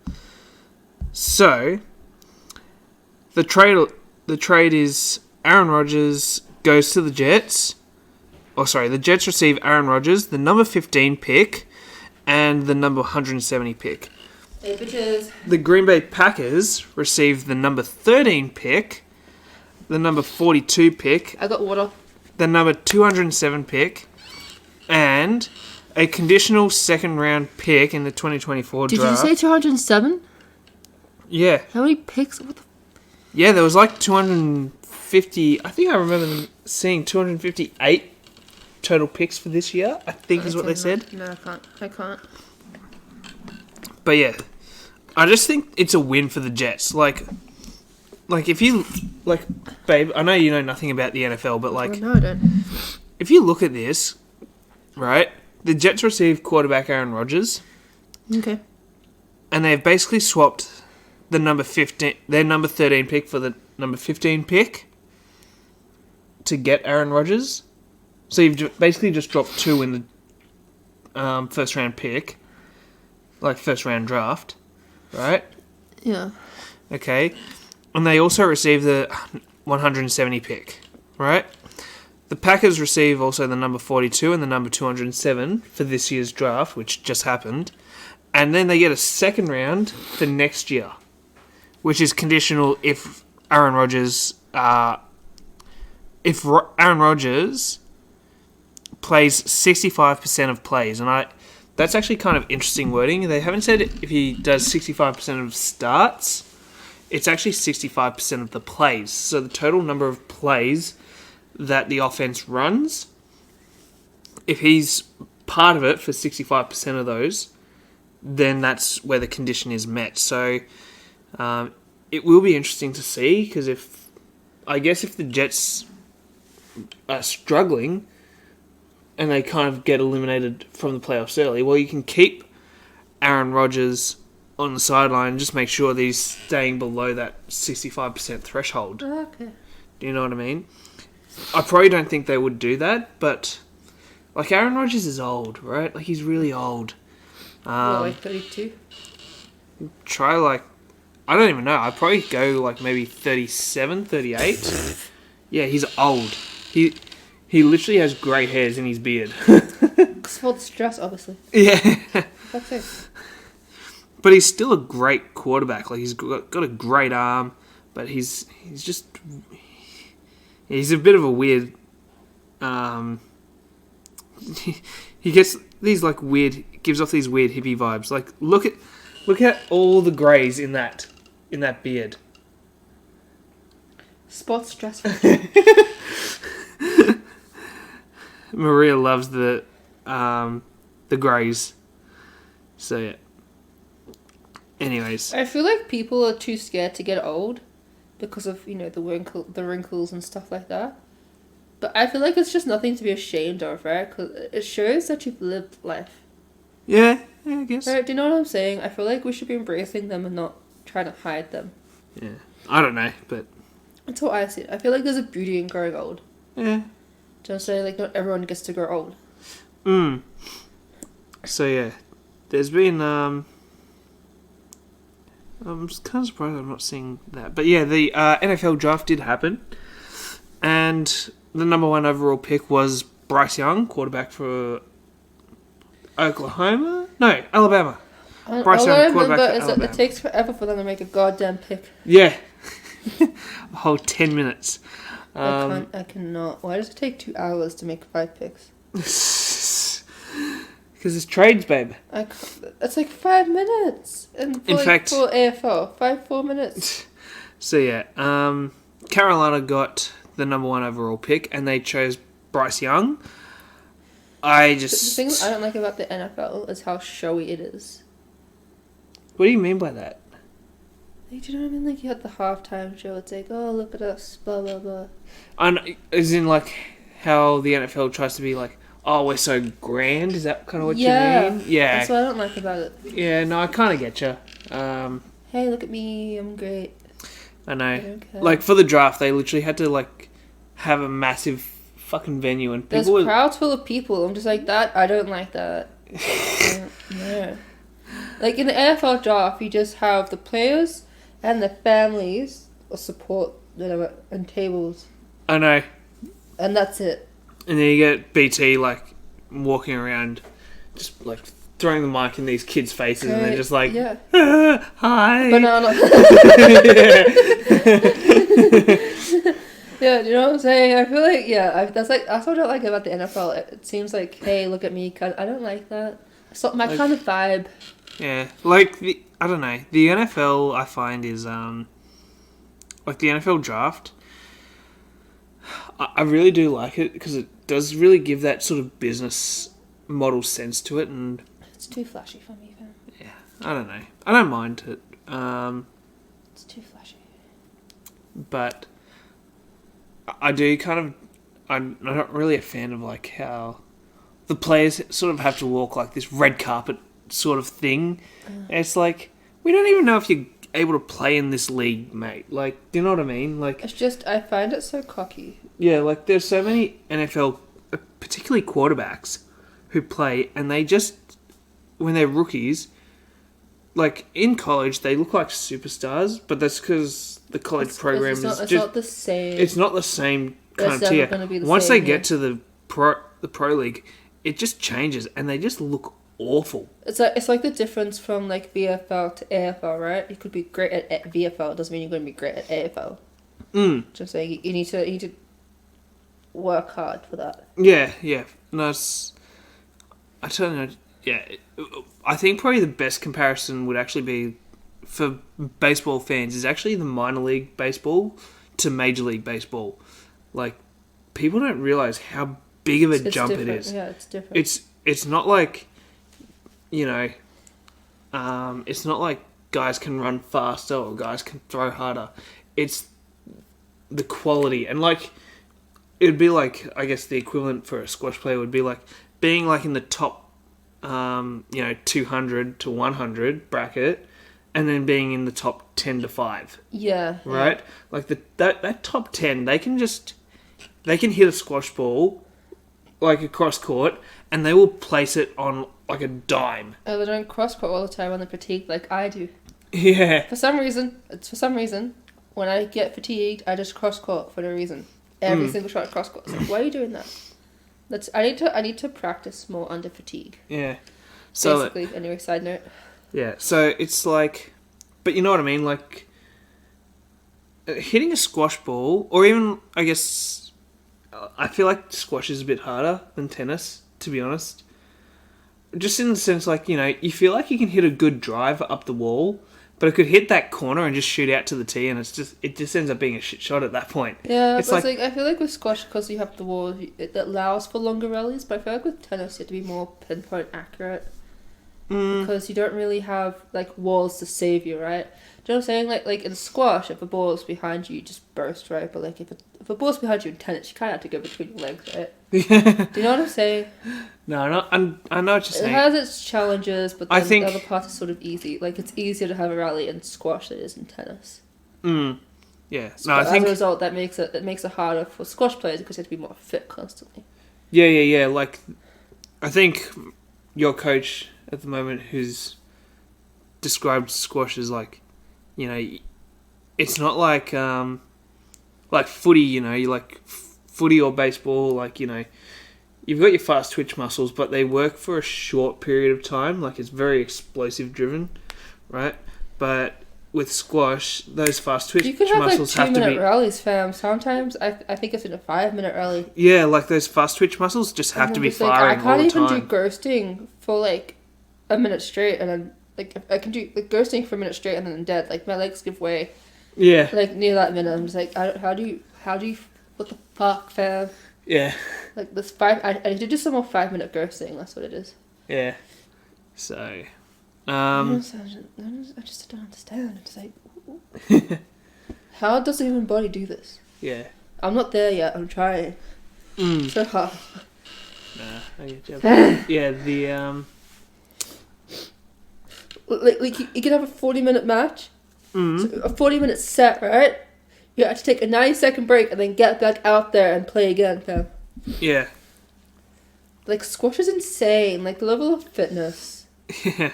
So, the trade is Aaron Rodgers goes to the Jets. The Jets receive Aaron Rodgers, the number 15 pick, and the number 170 pick. Hey, bitches. The Green Bay Packers receive the number 13 pick, the number 42 pick. I got water. The number 207 pick, and a conditional second round pick in the 2024 draft. Did you say 207? Yeah. How many picks? What the? Yeah, there was like 250. I think I remember them seeing 258 total picks for this year, I think is what they said. No, I can't. But yeah, I just think it's a win for the Jets. Like, like, if you, like, babe, I know you know nothing about the NFL, but, like... No, I don't. If you look at this, right, the Jets received quarterback Aaron Rodgers. Okay. And they've basically swapped the number 15, their number 13 pick for the number 15 pick to get Aaron Rodgers. So you've basically just dropped 2 in the first round pick, like first round draft, right? Yeah. Okay. And they also received the 170 pick, right? The Packers receive also the number 42 and the number 207 for this year's draft, which just happened. And then they get a second round for next year, which is conditional if Aaron Rodgers plays 65% of plays. And that's actually kind of interesting wording. They haven't said if he does 65% of starts. It's actually 65% of the plays. So the total number of plays that the offense runs, if he's part of it for 65% of those, then that's where the condition is met. So it will be interesting to see, because if the Jets are struggling and they kind of get eliminated from the playoffs early, well, you can keep Aaron Rodgers on the sideline and just make sure that he's staying below that 65% threshold. Okay. Do you know what I mean? I probably don't think they would do that, but like, Aaron Rodgers is old, right? Like, he's really old. Like 32? Try, like, I don't even know. I'd probably go like maybe 37, 38. Yeah, he's old. He literally has grey hairs in his beard. It's for the stress, obviously. Yeah. That's it. But he's still a great quarterback. Like, he's got a great arm, but he's a bit of a weird... he gets these, like, weird... gives off these weird hippie vibes. Like, look at all the greys in that beard. Sports stressful. Maria loves the greys. So yeah. Anyways, I feel like people are too scared to get old because of, the wrinkles and stuff like that. But I feel like it's just nothing to be ashamed of, right? Because it shows that you've lived life. yeah, I guess. Right? Do you know what I'm saying? I feel like we should be embracing them and not trying to hide them. Yeah, I don't know, but That's how I see it. I feel like there's a beauty in growing old. yeah. Just say, like, not everyone gets to grow Mm. old. So yeah, there's been I'm kind of surprised I'm not seeing that, but yeah, the NFL draft did happen, and the number 1 overall pick was Bryce Young, quarterback for Alabama. Bryce Young, quarterback for Alabama. It takes forever for them to make a goddamn pick. Yeah, a whole 10 minutes. I cannot. Why does it take 2 hours to make 5 picks? Because it's trades, babe. It's like 5 minutes. And for, for AFL, 4 minutes. So yeah, Carolina got the number 1 overall pick, and they chose Bryce Young. The thing I don't like about the NFL is how showy it is. What do you mean by that? Like, do you know what I mean? Like, you had the halftime show. It's like, oh, look at us, blah, blah, blah. As in, like, how the NFL tries to be like, oh, we're so grand? Is that kind of what you mean? Yeah. That's what I don't like about it. Yeah, no, I kind of get you. Hey, look at me. I'm great. I know. Like, for the draft, they literally had to, like, have a massive fucking venue, and people There's crowds full of people. I'm just like, that. I don't like that. No. Like, in the NFL draft, you just have the players and the families or support, whatever, and tables. I know. And that's it. And then you get BT, like, walking around, just, like, throwing the mic in these kids' faces, and they're just like, yeah. Hi. Banana. Yeah, do you know what I'm saying? I feel like, that's what I don't like about the NFL. It seems like, hey, look at me. I don't like that. It's not my kind of vibe. Yeah, like, I don't know. The NFL, I find, is, like, the NFL draft, I really do like it, because it does really give that sort of business model sense to it, and... It's too flashy for me, fam. Yeah, I don't know. I don't mind it. It's too flashy. but I do kind of. I'm not really a fan of like how the players sort of have to walk like this red carpet sort of thing. It's like we don't even know if you're able to play in this league, mate. Like, do you know what I mean? Like, it's just I find it so cocky. Yeah, like there's so many NFL, particularly quarterbacks, who play and they just when they're rookies. Like, in college, they look like superstars, but that's because the college program is just... It's not the same. It's not the same kind of tier. Once they get to the pro league, it just changes, and they just look awful. It's like the difference from, like, VFL to AFL, right? You could be great at VFL, doesn't mean you're going to be great at AFL. Just saying, you need to work hard for that. Yeah. No, I don't know... Yeah, I think probably the best comparison would actually be for baseball fans is actually the minor league baseball to major league baseball. Like, people don't realize how big of a jump different. It is. Yeah, it's different. It's not like, you know, it's not like guys can run faster or guys can throw harder. It's the quality. And like, it would be like, I guess the equivalent for a squash player would be like being like in the top 200 to 100 bracket, and then being in the top 10 to 5. Yeah. Right? Yeah. Like that top 10, they can hit a squash ball like across court, and they will place it on like a dime. Oh, they don't cross court all the time when they're fatigued like I do. Yeah. For some reason, when I get fatigued, I just cross court for no reason. Every single shot cross court. It's like, why are you doing that? I need to practice more under fatigue. Yeah. So basically, anyway, side note. Yeah. So it's like, but you know what I mean? Like hitting a squash ball, or even I guess I feel like squash is a bit harder than tennis, to be honest. Just in the sense, like, you know, you feel like you can hit a good drive up the wall, but it could hit that corner and just shoot out to the tee, and it just ends up being a shit shot at that point. Yeah, it's like I feel like with squash, because you have the wall, it allows for longer rallies, but I feel like with tennis you have to be more pinpoint accurate. Because you don't really have like walls to save you, right? Do you know what I'm saying? Like in squash, if a ball's behind you, you just burst, right? But like if a ball's behind you in tennis, you kind of have to go between your legs, right? Yeah. Do you know what I'm saying? No, I know what you're saying. It has its challenges, but then the other part is sort of easy. Like, it's easier to have a rally in squash than it is in tennis. Yeah. No, I think as a result, that makes it harder for squash players because they have to be more fit constantly. Yeah. Like, I think your coach at the moment who's described squash as like, you know, it's not like footy, you know, you like footy or baseball, like, you know, you've got your fast twitch muscles, but they work for a short period of time. Like, it's very explosive driven, right? But with squash, those fast twitch muscles have to be... You can have like 2-minute rallies, fam. Sometimes I think it's in a 5-minute rally. Yeah, like those fast twitch muscles just have to be firing all the time. I can't even do ghosting for like a minute straight, and then like I can do like ghosting for a minute straight, and then I'm dead. Like my legs give way. Yeah. Like near that minute, I'm just like, how do you? What the fuck, fam? Yeah. Like this I need to do some more 5-minute ghosting. That's what it is. Yeah. So. I just don't understand. It's like, how does the human body do this? Yeah. I'm not there yet. I'm trying. So hard. Nah, I get you. Yeah, the Like you can have a 40-minute match, so a 40-minute set, right? You have to take a 90-second break and then get back out there and play again, fam. Yeah. Like, squash is insane. Like, the level of fitness. Yeah.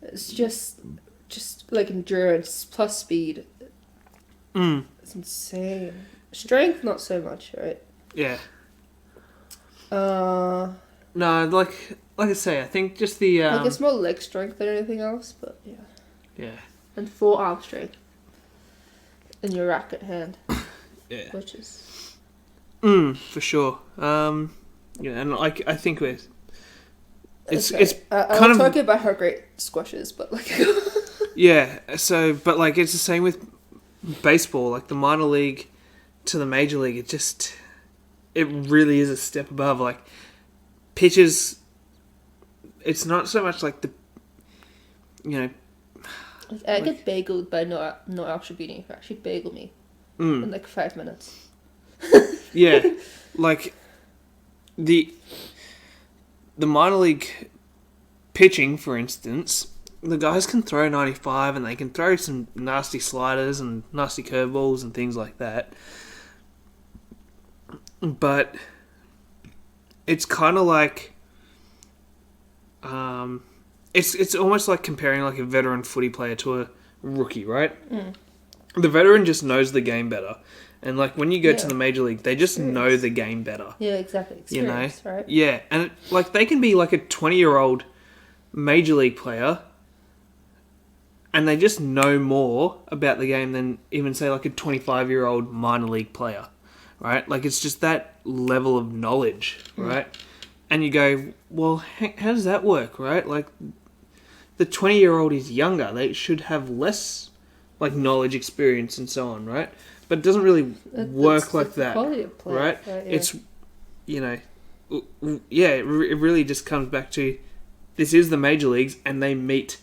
It's just like endurance plus speed. It's insane. Strength, not so much, right? Yeah. No, like I say, I think just the I guess more leg strength than anything else, but yeah. Yeah. And forearm strength. In your racket hand. Yeah. Which is... for sure. Yeah, and I think it's I was talking about how great squash is, but like... Yeah, so, but like, it's the same with baseball, like the minor league to the major league, it really is a step above, like, pitches, it's not so much like the, you know... I get bageled by no attributing. Actually bagel me. in like 5 minutes. Yeah, like the minor league pitching, for instance, the guys can throw 95 and they can throw some nasty sliders and nasty curveballs and things like that. But it's kind of like, it's almost like comparing like a veteran footy player to a rookie, right? The veteran just knows the game better. And like when you go to the major league, they just know the game better. Yeah, exactly. Experience, right? Yeah, and like they can be like a 20-year-old major league player, and they just know more about the game than even say like a 25-year-old minor league player, right? Like it's just that level of knowledge, right? And you go, well, how does that work, right? Like the 20-year-old is younger; they should have less like knowledge, experience, and so on, right? But it doesn't really work like that, right? Yeah. It's, it really just comes back to this is the major leagues and they meet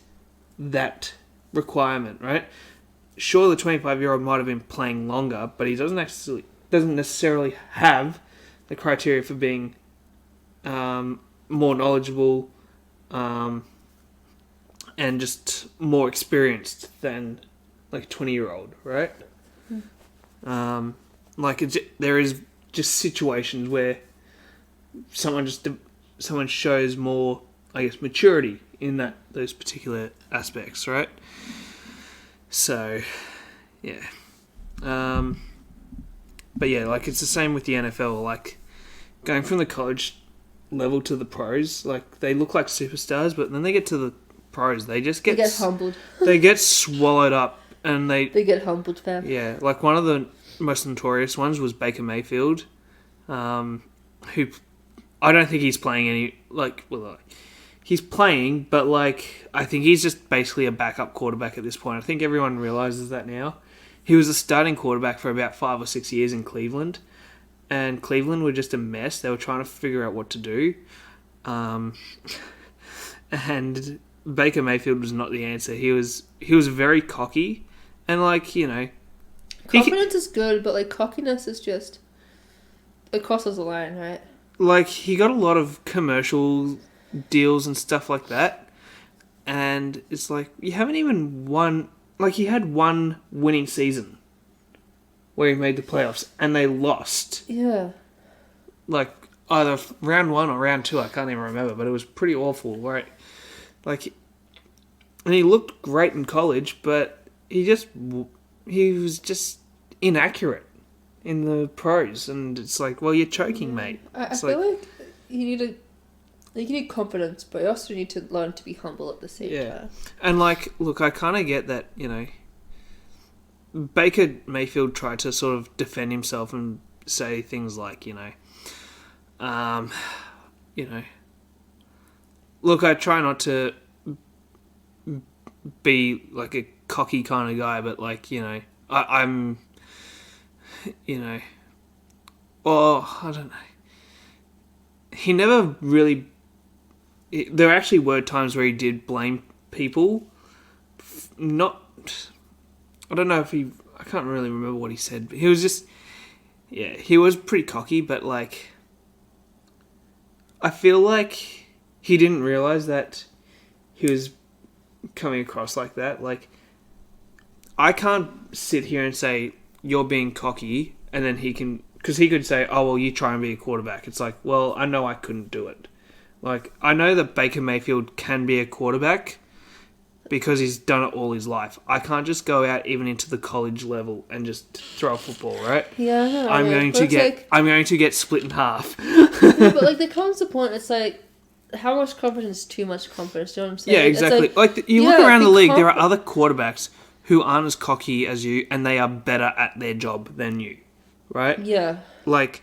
that requirement, right? Sure, the 25-year-old might have been playing longer, but he doesn't necessarily have the criteria for being more knowledgeable and just more experienced than like a 20-year-old, right? There is just situations where someone shows more, I guess, maturity in those particular aspects, right? So, yeah. But yeah, like it's the same with the NFL. Like going from the college level to the pros, like they look like superstars, but then they get to the pros, they get humbled. They get swallowed up, and they get humbled, fam. Yeah, like one of the most notorious ones was Baker Mayfield, who I don't think he's playing any he's playing, but like I think he's just basically a backup quarterback at this point. I think everyone realizes that now. He was a starting quarterback for about 5 or 6 years in Cleveland, and Cleveland were just a mess. They were trying to figure out what to do, and Baker Mayfield was not the answer. He was very cocky, and confidence is good, but like cockiness is just it crosses the line, right? Like he got a lot of commercial deals and stuff like that, and it's like you haven't even won. Like he had one winning season where he made the playoffs and they lost. Yeah. Like either round 1 or round 2, I can't even remember, but it was pretty awful, right? Like, and he looked great in college, but he was just inaccurate in the pros, and it's like, well, you're choking, mate. I feel like you need confidence, but you also need to learn to be humble at the same time. And look, I kind of get that, Baker Mayfield tried to sort of defend himself and say things like, look, I try not to be like a cocky kind of guy, but I'm, I don't know. He never really. There actually were times where he did blame people. I don't know if I can't really remember what he said, but he was just, he was pretty cocky, but I feel like he didn't realise that he was coming across like that. Like, I can't sit here and say, you're being cocky, and then because he could say, oh, well, you try and be a quarterback. It's like, well, I know I couldn't do it. Like, I know that Baker Mayfield can be a quarterback because he's done it all his life. I can't just go out even into the college level and just throw a football, right? Yeah, I know. I'm going to get split in half. But there comes a point, it's like, how much confidence is too much confidence? Do you know what I'm saying? Yeah, exactly. You look around the league, there are other quarterbacks who aren't as cocky as you, and they are better at their job than you, right? Yeah. Like,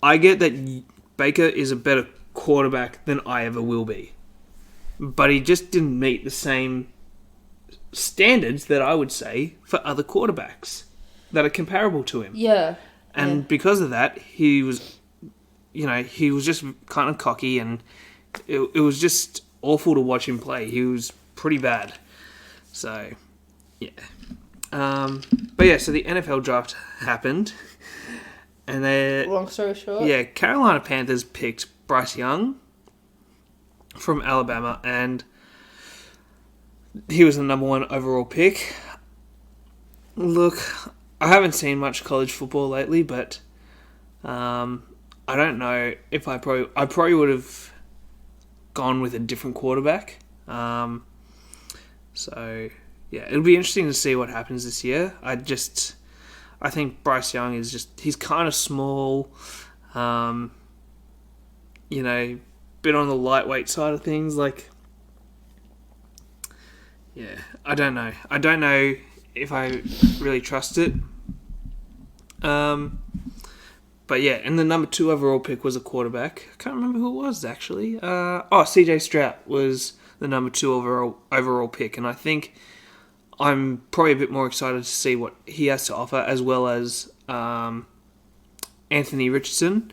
I get that Baker is a better quarterback than I ever will be, but he just didn't meet the same standards that I would say for other quarterbacks that are comparable to him. Yeah. And because of that, he was just kind of cocky, and it was just awful to watch him play. He was pretty bad. So, yeah. But yeah, so the NFL draft happened. And they... Long story short. Yeah, Carolina Panthers picked Bryce Young from Alabama, and he was the number 1 overall pick. Look, I haven't seen much college football lately, but I don't know if I probably would have gone with a different quarterback. So yeah, it'll be interesting to see what happens this year. I think Bryce Young is he's kind of small, bit on the lightweight side of things. Like, yeah, I don't know if I really trust it. But yeah, and the number 2 overall pick was a quarterback. I can't remember who it was, actually. CJ Stroud was the number 2 overall pick, and I think I'm probably a bit more excited to see what he has to offer, as well as Anthony Richardson,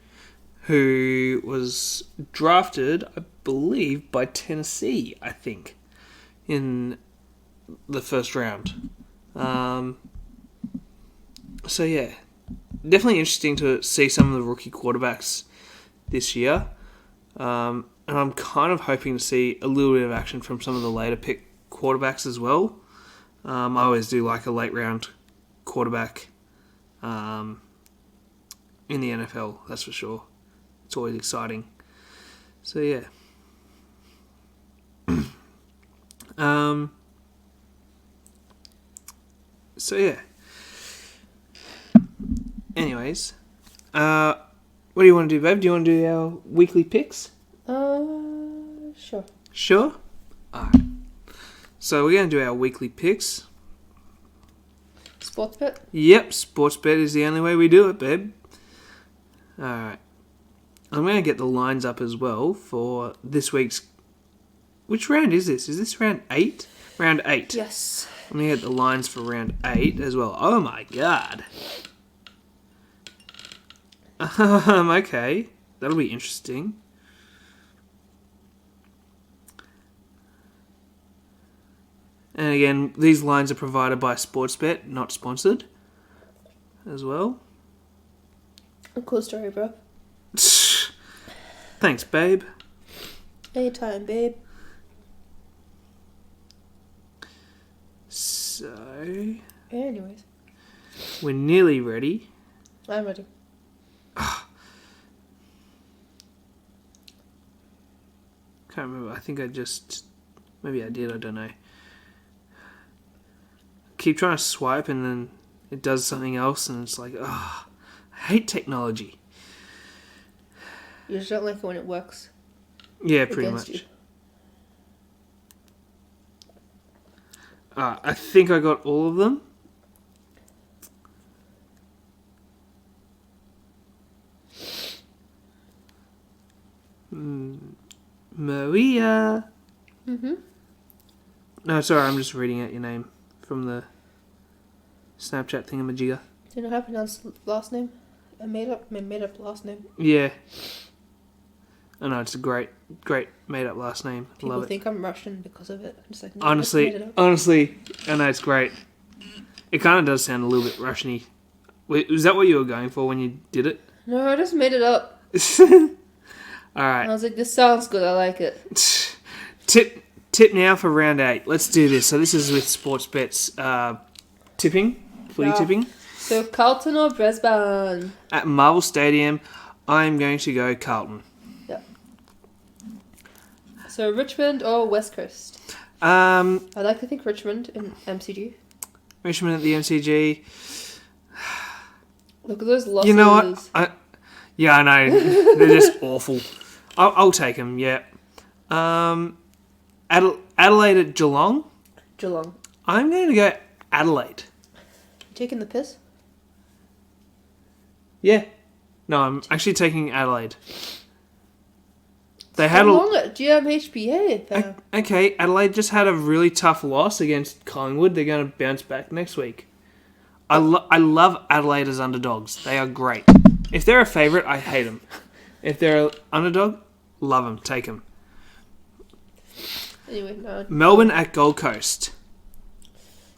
who was drafted, I believe, by Tennessee, I think, in the first round. So yeah, definitely interesting to see some of the rookie quarterbacks this year. And I'm kind of hoping to see a little bit of action from some of the later pick quarterbacks as well. I always do like a late round quarterback in the NFL, that's for sure. It's always exciting. So yeah. So yeah. Anyways, what do you want to do, babe? Do you want to do our weekly picks? Sure. Sure? Alright. So we're going to do our weekly picks. Sports bet? Yep, sports bet is the only way we do it, babe. Alright. I'm going to get the lines up as well for this week's... Which round is this? Is this round 8? Round 8. Yes. I'm going to get the lines for round 8 as well. Oh my god. Okay. That'll be interesting. And again, these lines are provided by Sportsbet, not sponsored, as well. A cool story, bro. Thanks, babe. Anytime, babe. So... Anyways. We're nearly ready. I'm ready. Can't remember. I think I just... Maybe I did, I don't know. Keep trying to swipe and then it does something else and it's like, I hate technology. You just don't like it when it works. Yeah, pretty much. I think I got all of them. Maria. Mm-hmm. No, sorry, I'm just reading out your name from the Snapchat thingamajigger. Do you know how to pronounce last name? A made up last name. Yeah. I know, it's a great made up last name. People Love it. think I'm Russian because of it. I'm just like, no, honestly, I know, it's great. It kind of does sound a little bit Russian-y. Wait, was that what you were going for when you did it? No, I just made it up. Alright. I was like, this sounds good, I like it. Tip now for round 8. Let's do this. So this is with Sportsbet's tipping, footy tipping. So Carlton or Brisbane? At Marvel Stadium, I'm going to go Carlton. Yeah. So Richmond or West Coast? I like to think Richmond in MCG. Richmond at the MCG. Look at those losses. You know what? I know. They're just awful. I'll take them, yeah. Adelaide at Geelong? Geelong. I'm going to go Adelaide. You taking the piss? Yeah. No, I'm actually taking Adelaide. They had long at GMHBA. Okay, Adelaide just had a really tough loss against Collingwood. They're going to bounce back next week. I love Adelaide as underdogs. They are great. If they're a favourite, I hate them. If they're an underdog, love them. Take them. Anyway, no. Melbourne at Gold Coast.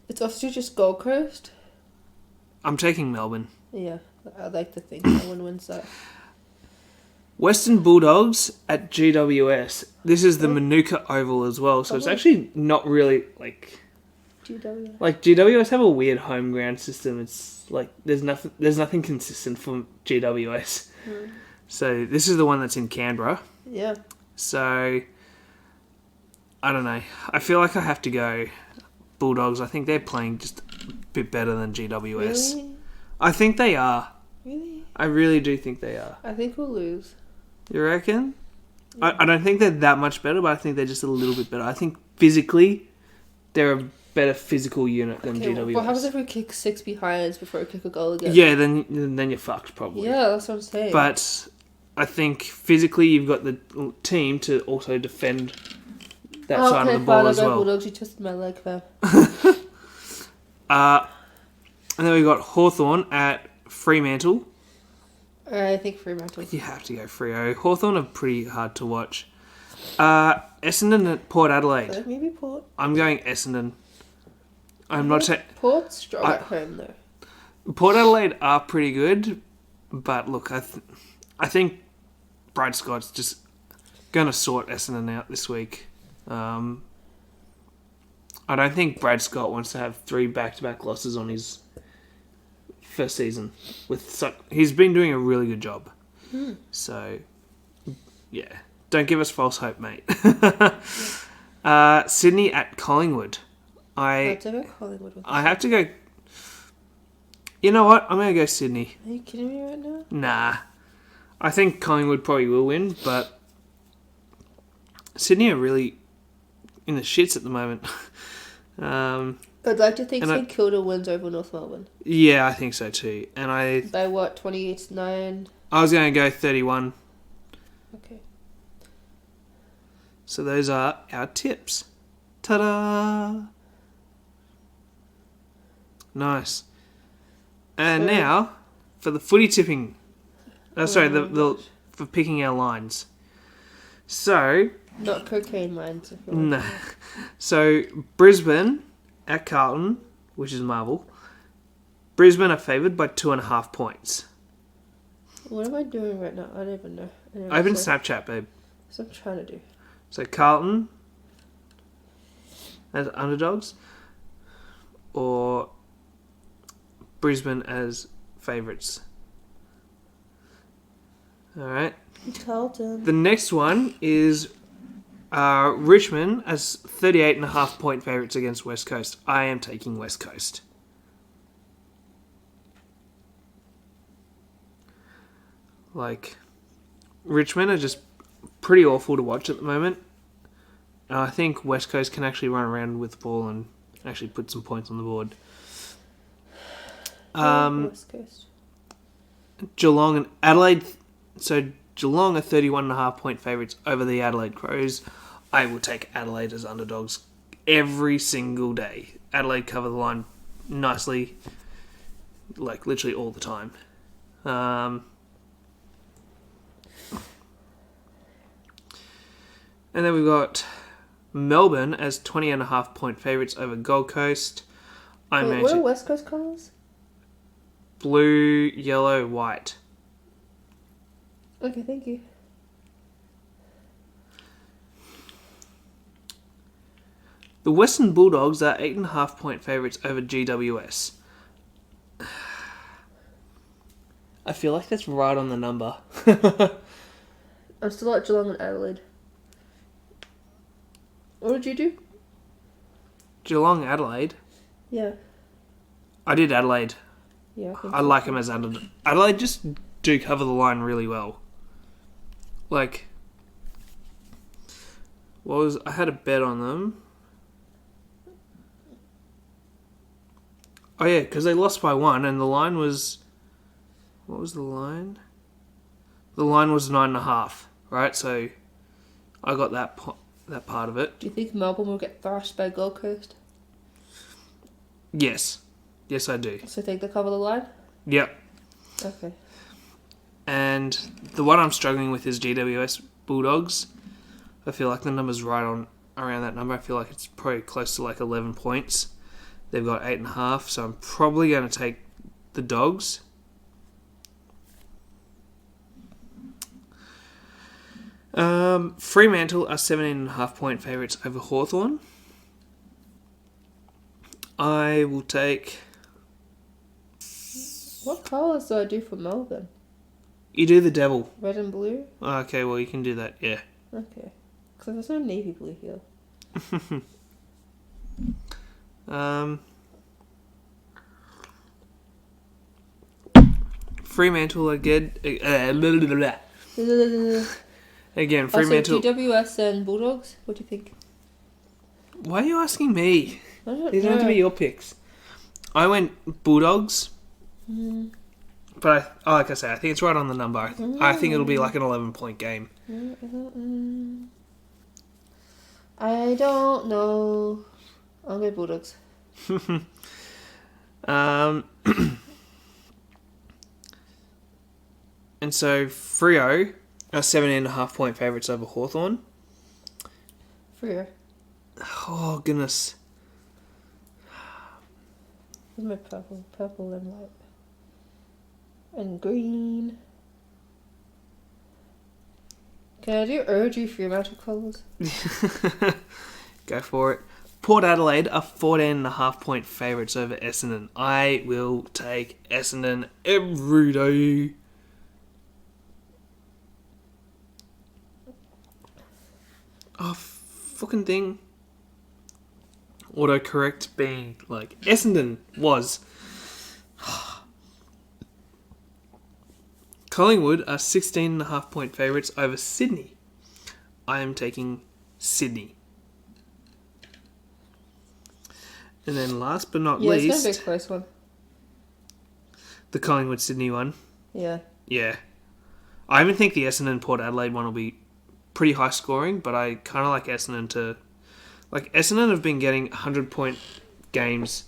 It's obviously just Gold Coast. I'm taking Melbourne. Yeah, I like to think Melbourne wins that. Western Bulldogs at GWS. This is the Manuka Oval as well, so it's actually not really like GWS. Like GWS have a weird home ground system. It's like there's nothing consistent from GWS. So this is the one that's in Canberra. Yeah. So I don't know. I feel like I have to go Bulldogs. I think they're playing just a bit better than GWS. Really? I think they are. Really? I really do think they are. I think we'll lose. You reckon? Yeah. I don't think they're that much better, but I think they're just a little bit better. I think physically, they're a better physical unit than GWS. What happens if we kick 6 behinds before we kick a goal again? Yeah, then you're fucked probably. Yeah, that's what I'm saying. But I think physically you've got the team to also defend that side of the ball as well. Bulldogs, you twisted my leg, fam. And then we've got Hawthorn at Fremantle. I think Fremantle. You have to go Freo. Hawthorn are pretty hard to watch. Essendon at Port Adelaide. Maybe Port. I'm going Essendon. I'm not saying... Port's strong at home, though. Port Adelaide are pretty good, but look, I think Brad Scott's just going to sort Essendon out this week. I don't think Brad Scott wants to have 3 back-to-back losses on his first season. He's been doing a really good job. So, yeah. Don't give us false hope, mate. Sydney at Collingwood. I have to go Collingwood with I have to go... You know what? I'm going to go Sydney. Are you kidding me right now? Nah. I think Collingwood probably will win, but Sydney are really in the shits at the moment. I'd like to think St Kilda wins over North Melbourne. Yeah, I think so too. And by what, 28-9? I was going to go 31. Okay. So those are our tips. Ta-da! Nice. And now, for the footy tipping... for picking our lines. So... Not cocaine lines. No. So, Brisbane at Carlton, which is Marvel. Brisbane are favoured by 2.5 points. What am I doing right now? I don't even know. Open Snapchat, babe. That's what I'm trying to do. So, Carlton as underdogs, or Brisbane as favourites. Alright. Carlton. The next one is Richmond as 38.5 point favourites against West Coast. I am taking West Coast. Like, Richmond are just pretty awful to watch at the moment. And I think West Coast can actually run around with the ball and actually put some points on the board. West Coast. Geelong and Adelaide. So Geelong are 31.5 point favourites over the Adelaide Crows. I will take Adelaide as underdogs every single day. Adelaide cover the line nicely, like literally all the time. And then we've got Melbourne as 20.5 point favourites over Gold Coast. What are West Coast colours? Blue, yellow, white. Okay, thank you. The Western Bulldogs are 8.5 point favourites over GWS. I feel like that's right on the number. I'm still at Geelong and Adelaide. What did you do? Geelong, Adelaide? Yeah. I did Adelaide. Yeah, I like them as underdogs. Adelaide just do cover the line really well. Like, I had a bet on them. Oh yeah, because they lost by 1, and the line was... What was the line? The line was 9.5, right? So, I got that part of it. Do you think Melbourne will get thrashed by Gold Coast? Yes. Yes, I do. So think they cover the line? Yep. Okay. And the one I'm struggling with is GWS Bulldogs. I feel like the number's right on around that number. I feel like it's probably close to like 11 points. They've got 8.5, so I'm probably going to take the Dogs. Fremantle are 17.5 point favourites over Hawthorn. I will take... What colours do I do for Melbourne? You do the Devil. Red and blue? Okay, well, you can do that, yeah. Okay. Because there's no navy blue here. Fremantle again. Again, Fremantle. Also, GWS and Bulldogs, what do you think? Why are you asking me? I don't These know. are to be your picks. I went Bulldogs. But like I say, I think it's right on the number. I think it'll be like an 11-point game. I don't know. I'll go Bulldogs. And so Freo are 17.5 point favourites over Hawthorn. Freo. Oh goodness. Where's my purple? Purple and white. And green. Can I do OG Fremantle colours? Go for it. Port Adelaide are 14.5 point favourites over Essendon. I will take Essendon every day. Oh, fucking thing. Autocorrect being like Essendon was. Collingwood are 16.5 point favourites over Sydney. I am taking Sydney. And then last but not least... it's going to be a close one. The Collingwood-Sydney one. Yeah. Yeah. I even think the Essendon-Port Adelaide one will be pretty high scoring, but I kind of like Essendon to... Like, Essendon have been getting 100-point games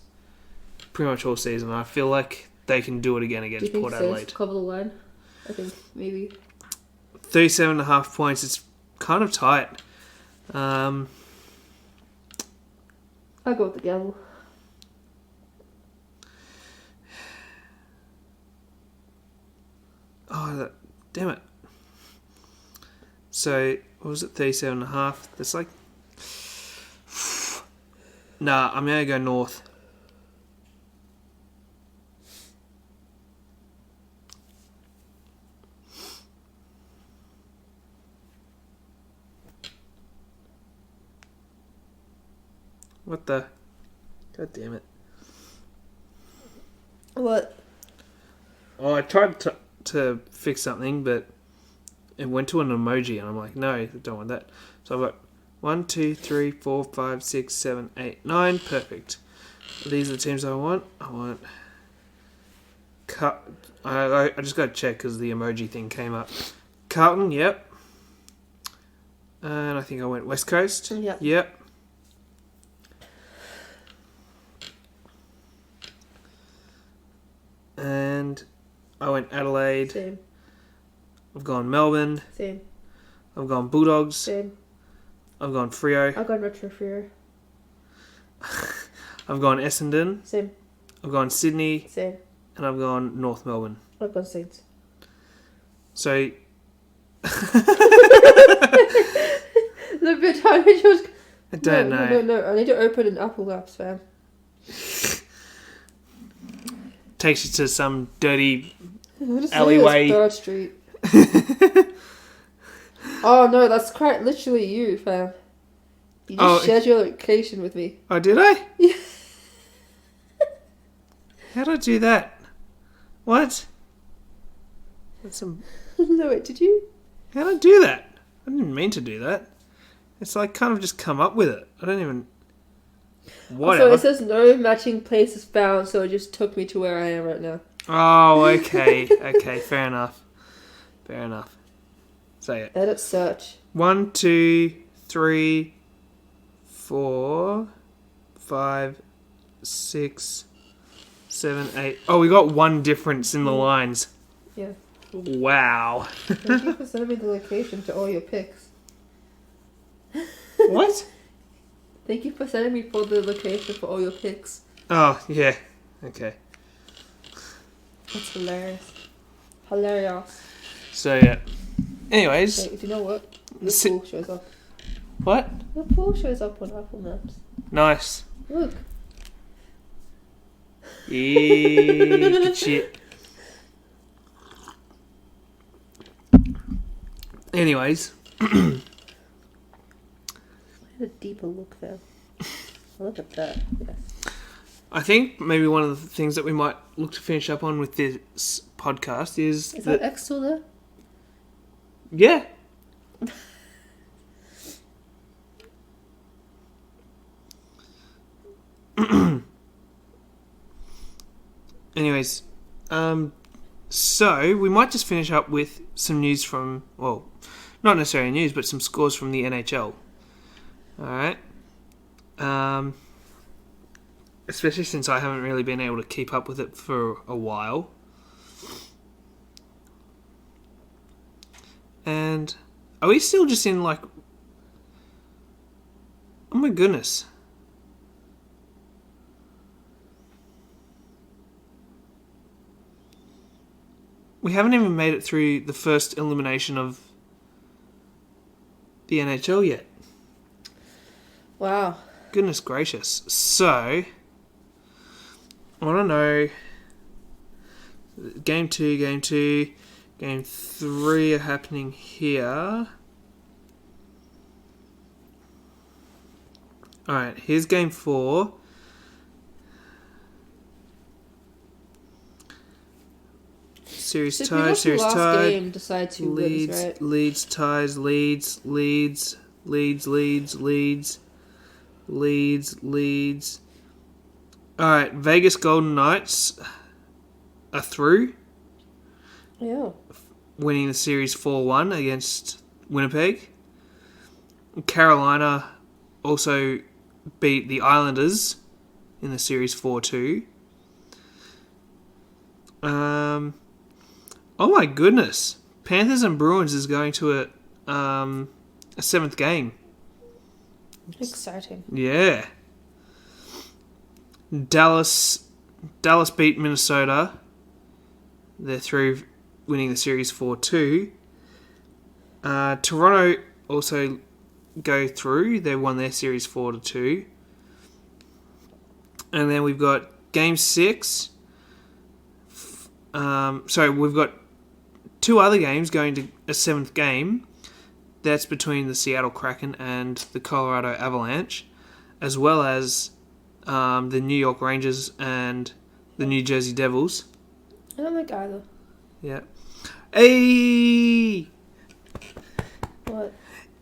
pretty much all season. I feel like they can do it again against Port Adelaide. Cover the line? I think, maybe. 37.5 points. It's kind of tight. I'll go with the Gavel. Oh, damn it. So, what was it? 37.5. That's like... Nah, I'm going to go North. What the... God damn it. What? Oh, I tried to fix something, but it went to an emoji, and I'm like, no, I don't want that. So I've got 1, 2, 3, 4, 5, 6, 7, 8, 9. Perfect. These are the teams I want. I want... I just got to check because the emoji thing came up. Carlton, yep. And I think I went West Coast. Yep. Yep. And I went Adelaide. Same. I've gone Melbourne. Same. I've gone Bulldogs. Same. I've gone Freo. I've gone Retro Freo. I've gone Essendon. Same. I've gone Sydney. Same. And I've gone North Melbourne. I've gone Saints. So... The bit how did yours... I don't know. No. I need to open an Apple Apps, fam. Takes you to some dirty What alleyway. Bird Street. Oh no, that's quite literally you, fam. You just shared your location with me. Oh, did I? Yeah. How did I do that? What? That's some... No, wait, did you? How did I do that? I didn't mean to do that. It's like kind of just come up with it. I don't even... Whatever. So it says no matching places found, so it just took me to where I am right now. Oh, okay. Okay, fair enough. Fair enough. Say it. Edit search. 1, 2, 3, 4, 5, 6, 7, 8. Oh, we got one difference in the lines. Yeah. Wow. Thank you for sending me the location to all your pics. What? Thank you for sending me for the location for all your pics. Oh, yeah. Okay. That's hilarious. Hilarious. So, yeah. Anyways. Wait, do you know what? The pool shows up. What? The pool shows up on Apple Maps. Nice. Look. Yeah, good shit. Anyways. I had a deeper look there. Look at that. Yes. I think maybe one of the things that we might look to finish up on with this podcast is... Is that X still there? Yeah. Anyways, so we might just finish up with some news from, well, not necessarily news, but some scores from the NHL. Alright. Especially since I haven't really been able to keep up with it for a while. And are we still just in like... Oh my goodness. We haven't even made it through the first elimination of the NHL yet. Wow. Goodness gracious. So, I want to know... Game 2, Game 3 are happening here. Alright, here's Game 4. Series tied, series tied. Game decides who wins, right? Leads, ties, leads. Alright, Vegas Golden Knights are through. Yeah. Winning the series 4-1 against Winnipeg. Carolina also beat the Islanders in the series 4-2. Oh my goodness. Panthers and Bruins is going to a seventh game. Exciting. Yeah. Dallas beat Minnesota. They're through, winning the series 4-2. Toronto also go through. They won their series 4-2. And then we've got Game 6. We've got two other games going to a seventh game. That's between the Seattle Kraken and the Colorado Avalanche, as well as the New York Rangers and the New Jersey Devils. I don't like either. Yeah. Hey! What?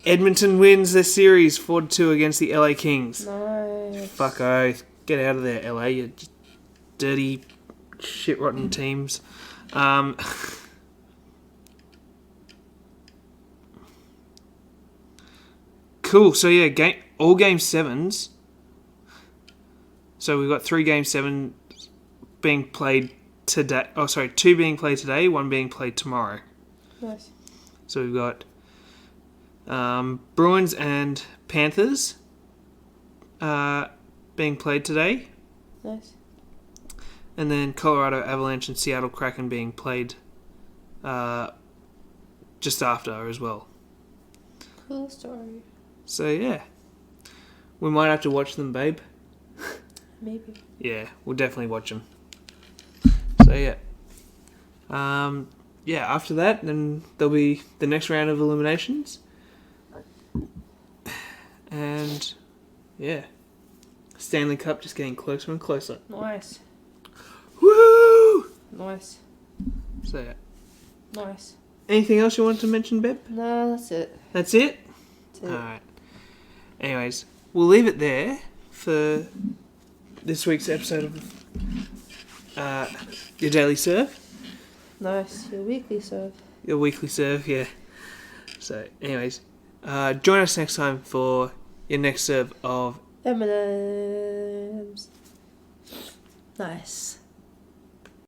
Edmonton wins their series 4-2 against the LA Kings. Nice. Fuck oath. Get out of there, LA, you dirty, shit-rotten teams. Cool. So yeah, all game 7s. So we've got 3 game 7 being played today. Oh, sorry, 2 being played today, 1 being played tomorrow. Nice. So we've got Bruins and Panthers being played today. Nice. And then Colorado Avalanche and Seattle Kraken being played just after as well. Cool story. So yeah, we might have to watch them, babe. Maybe. Yeah, we'll definitely watch them. So yeah. After that, then there'll be the next round of eliminations. And yeah, Stanley Cup just getting closer and closer. Nice. Woo! Nice. So yeah. Nice. Anything else you want to mention, Beb? No, that's it. That's it? That's it. Alright. Anyways, we'll leave it there for this week's episode of Your Daily Serve. Nice. Your weekly serve. Your weekly serve, yeah. So, anyways, join us next time for your next serve of M&M's. Nice.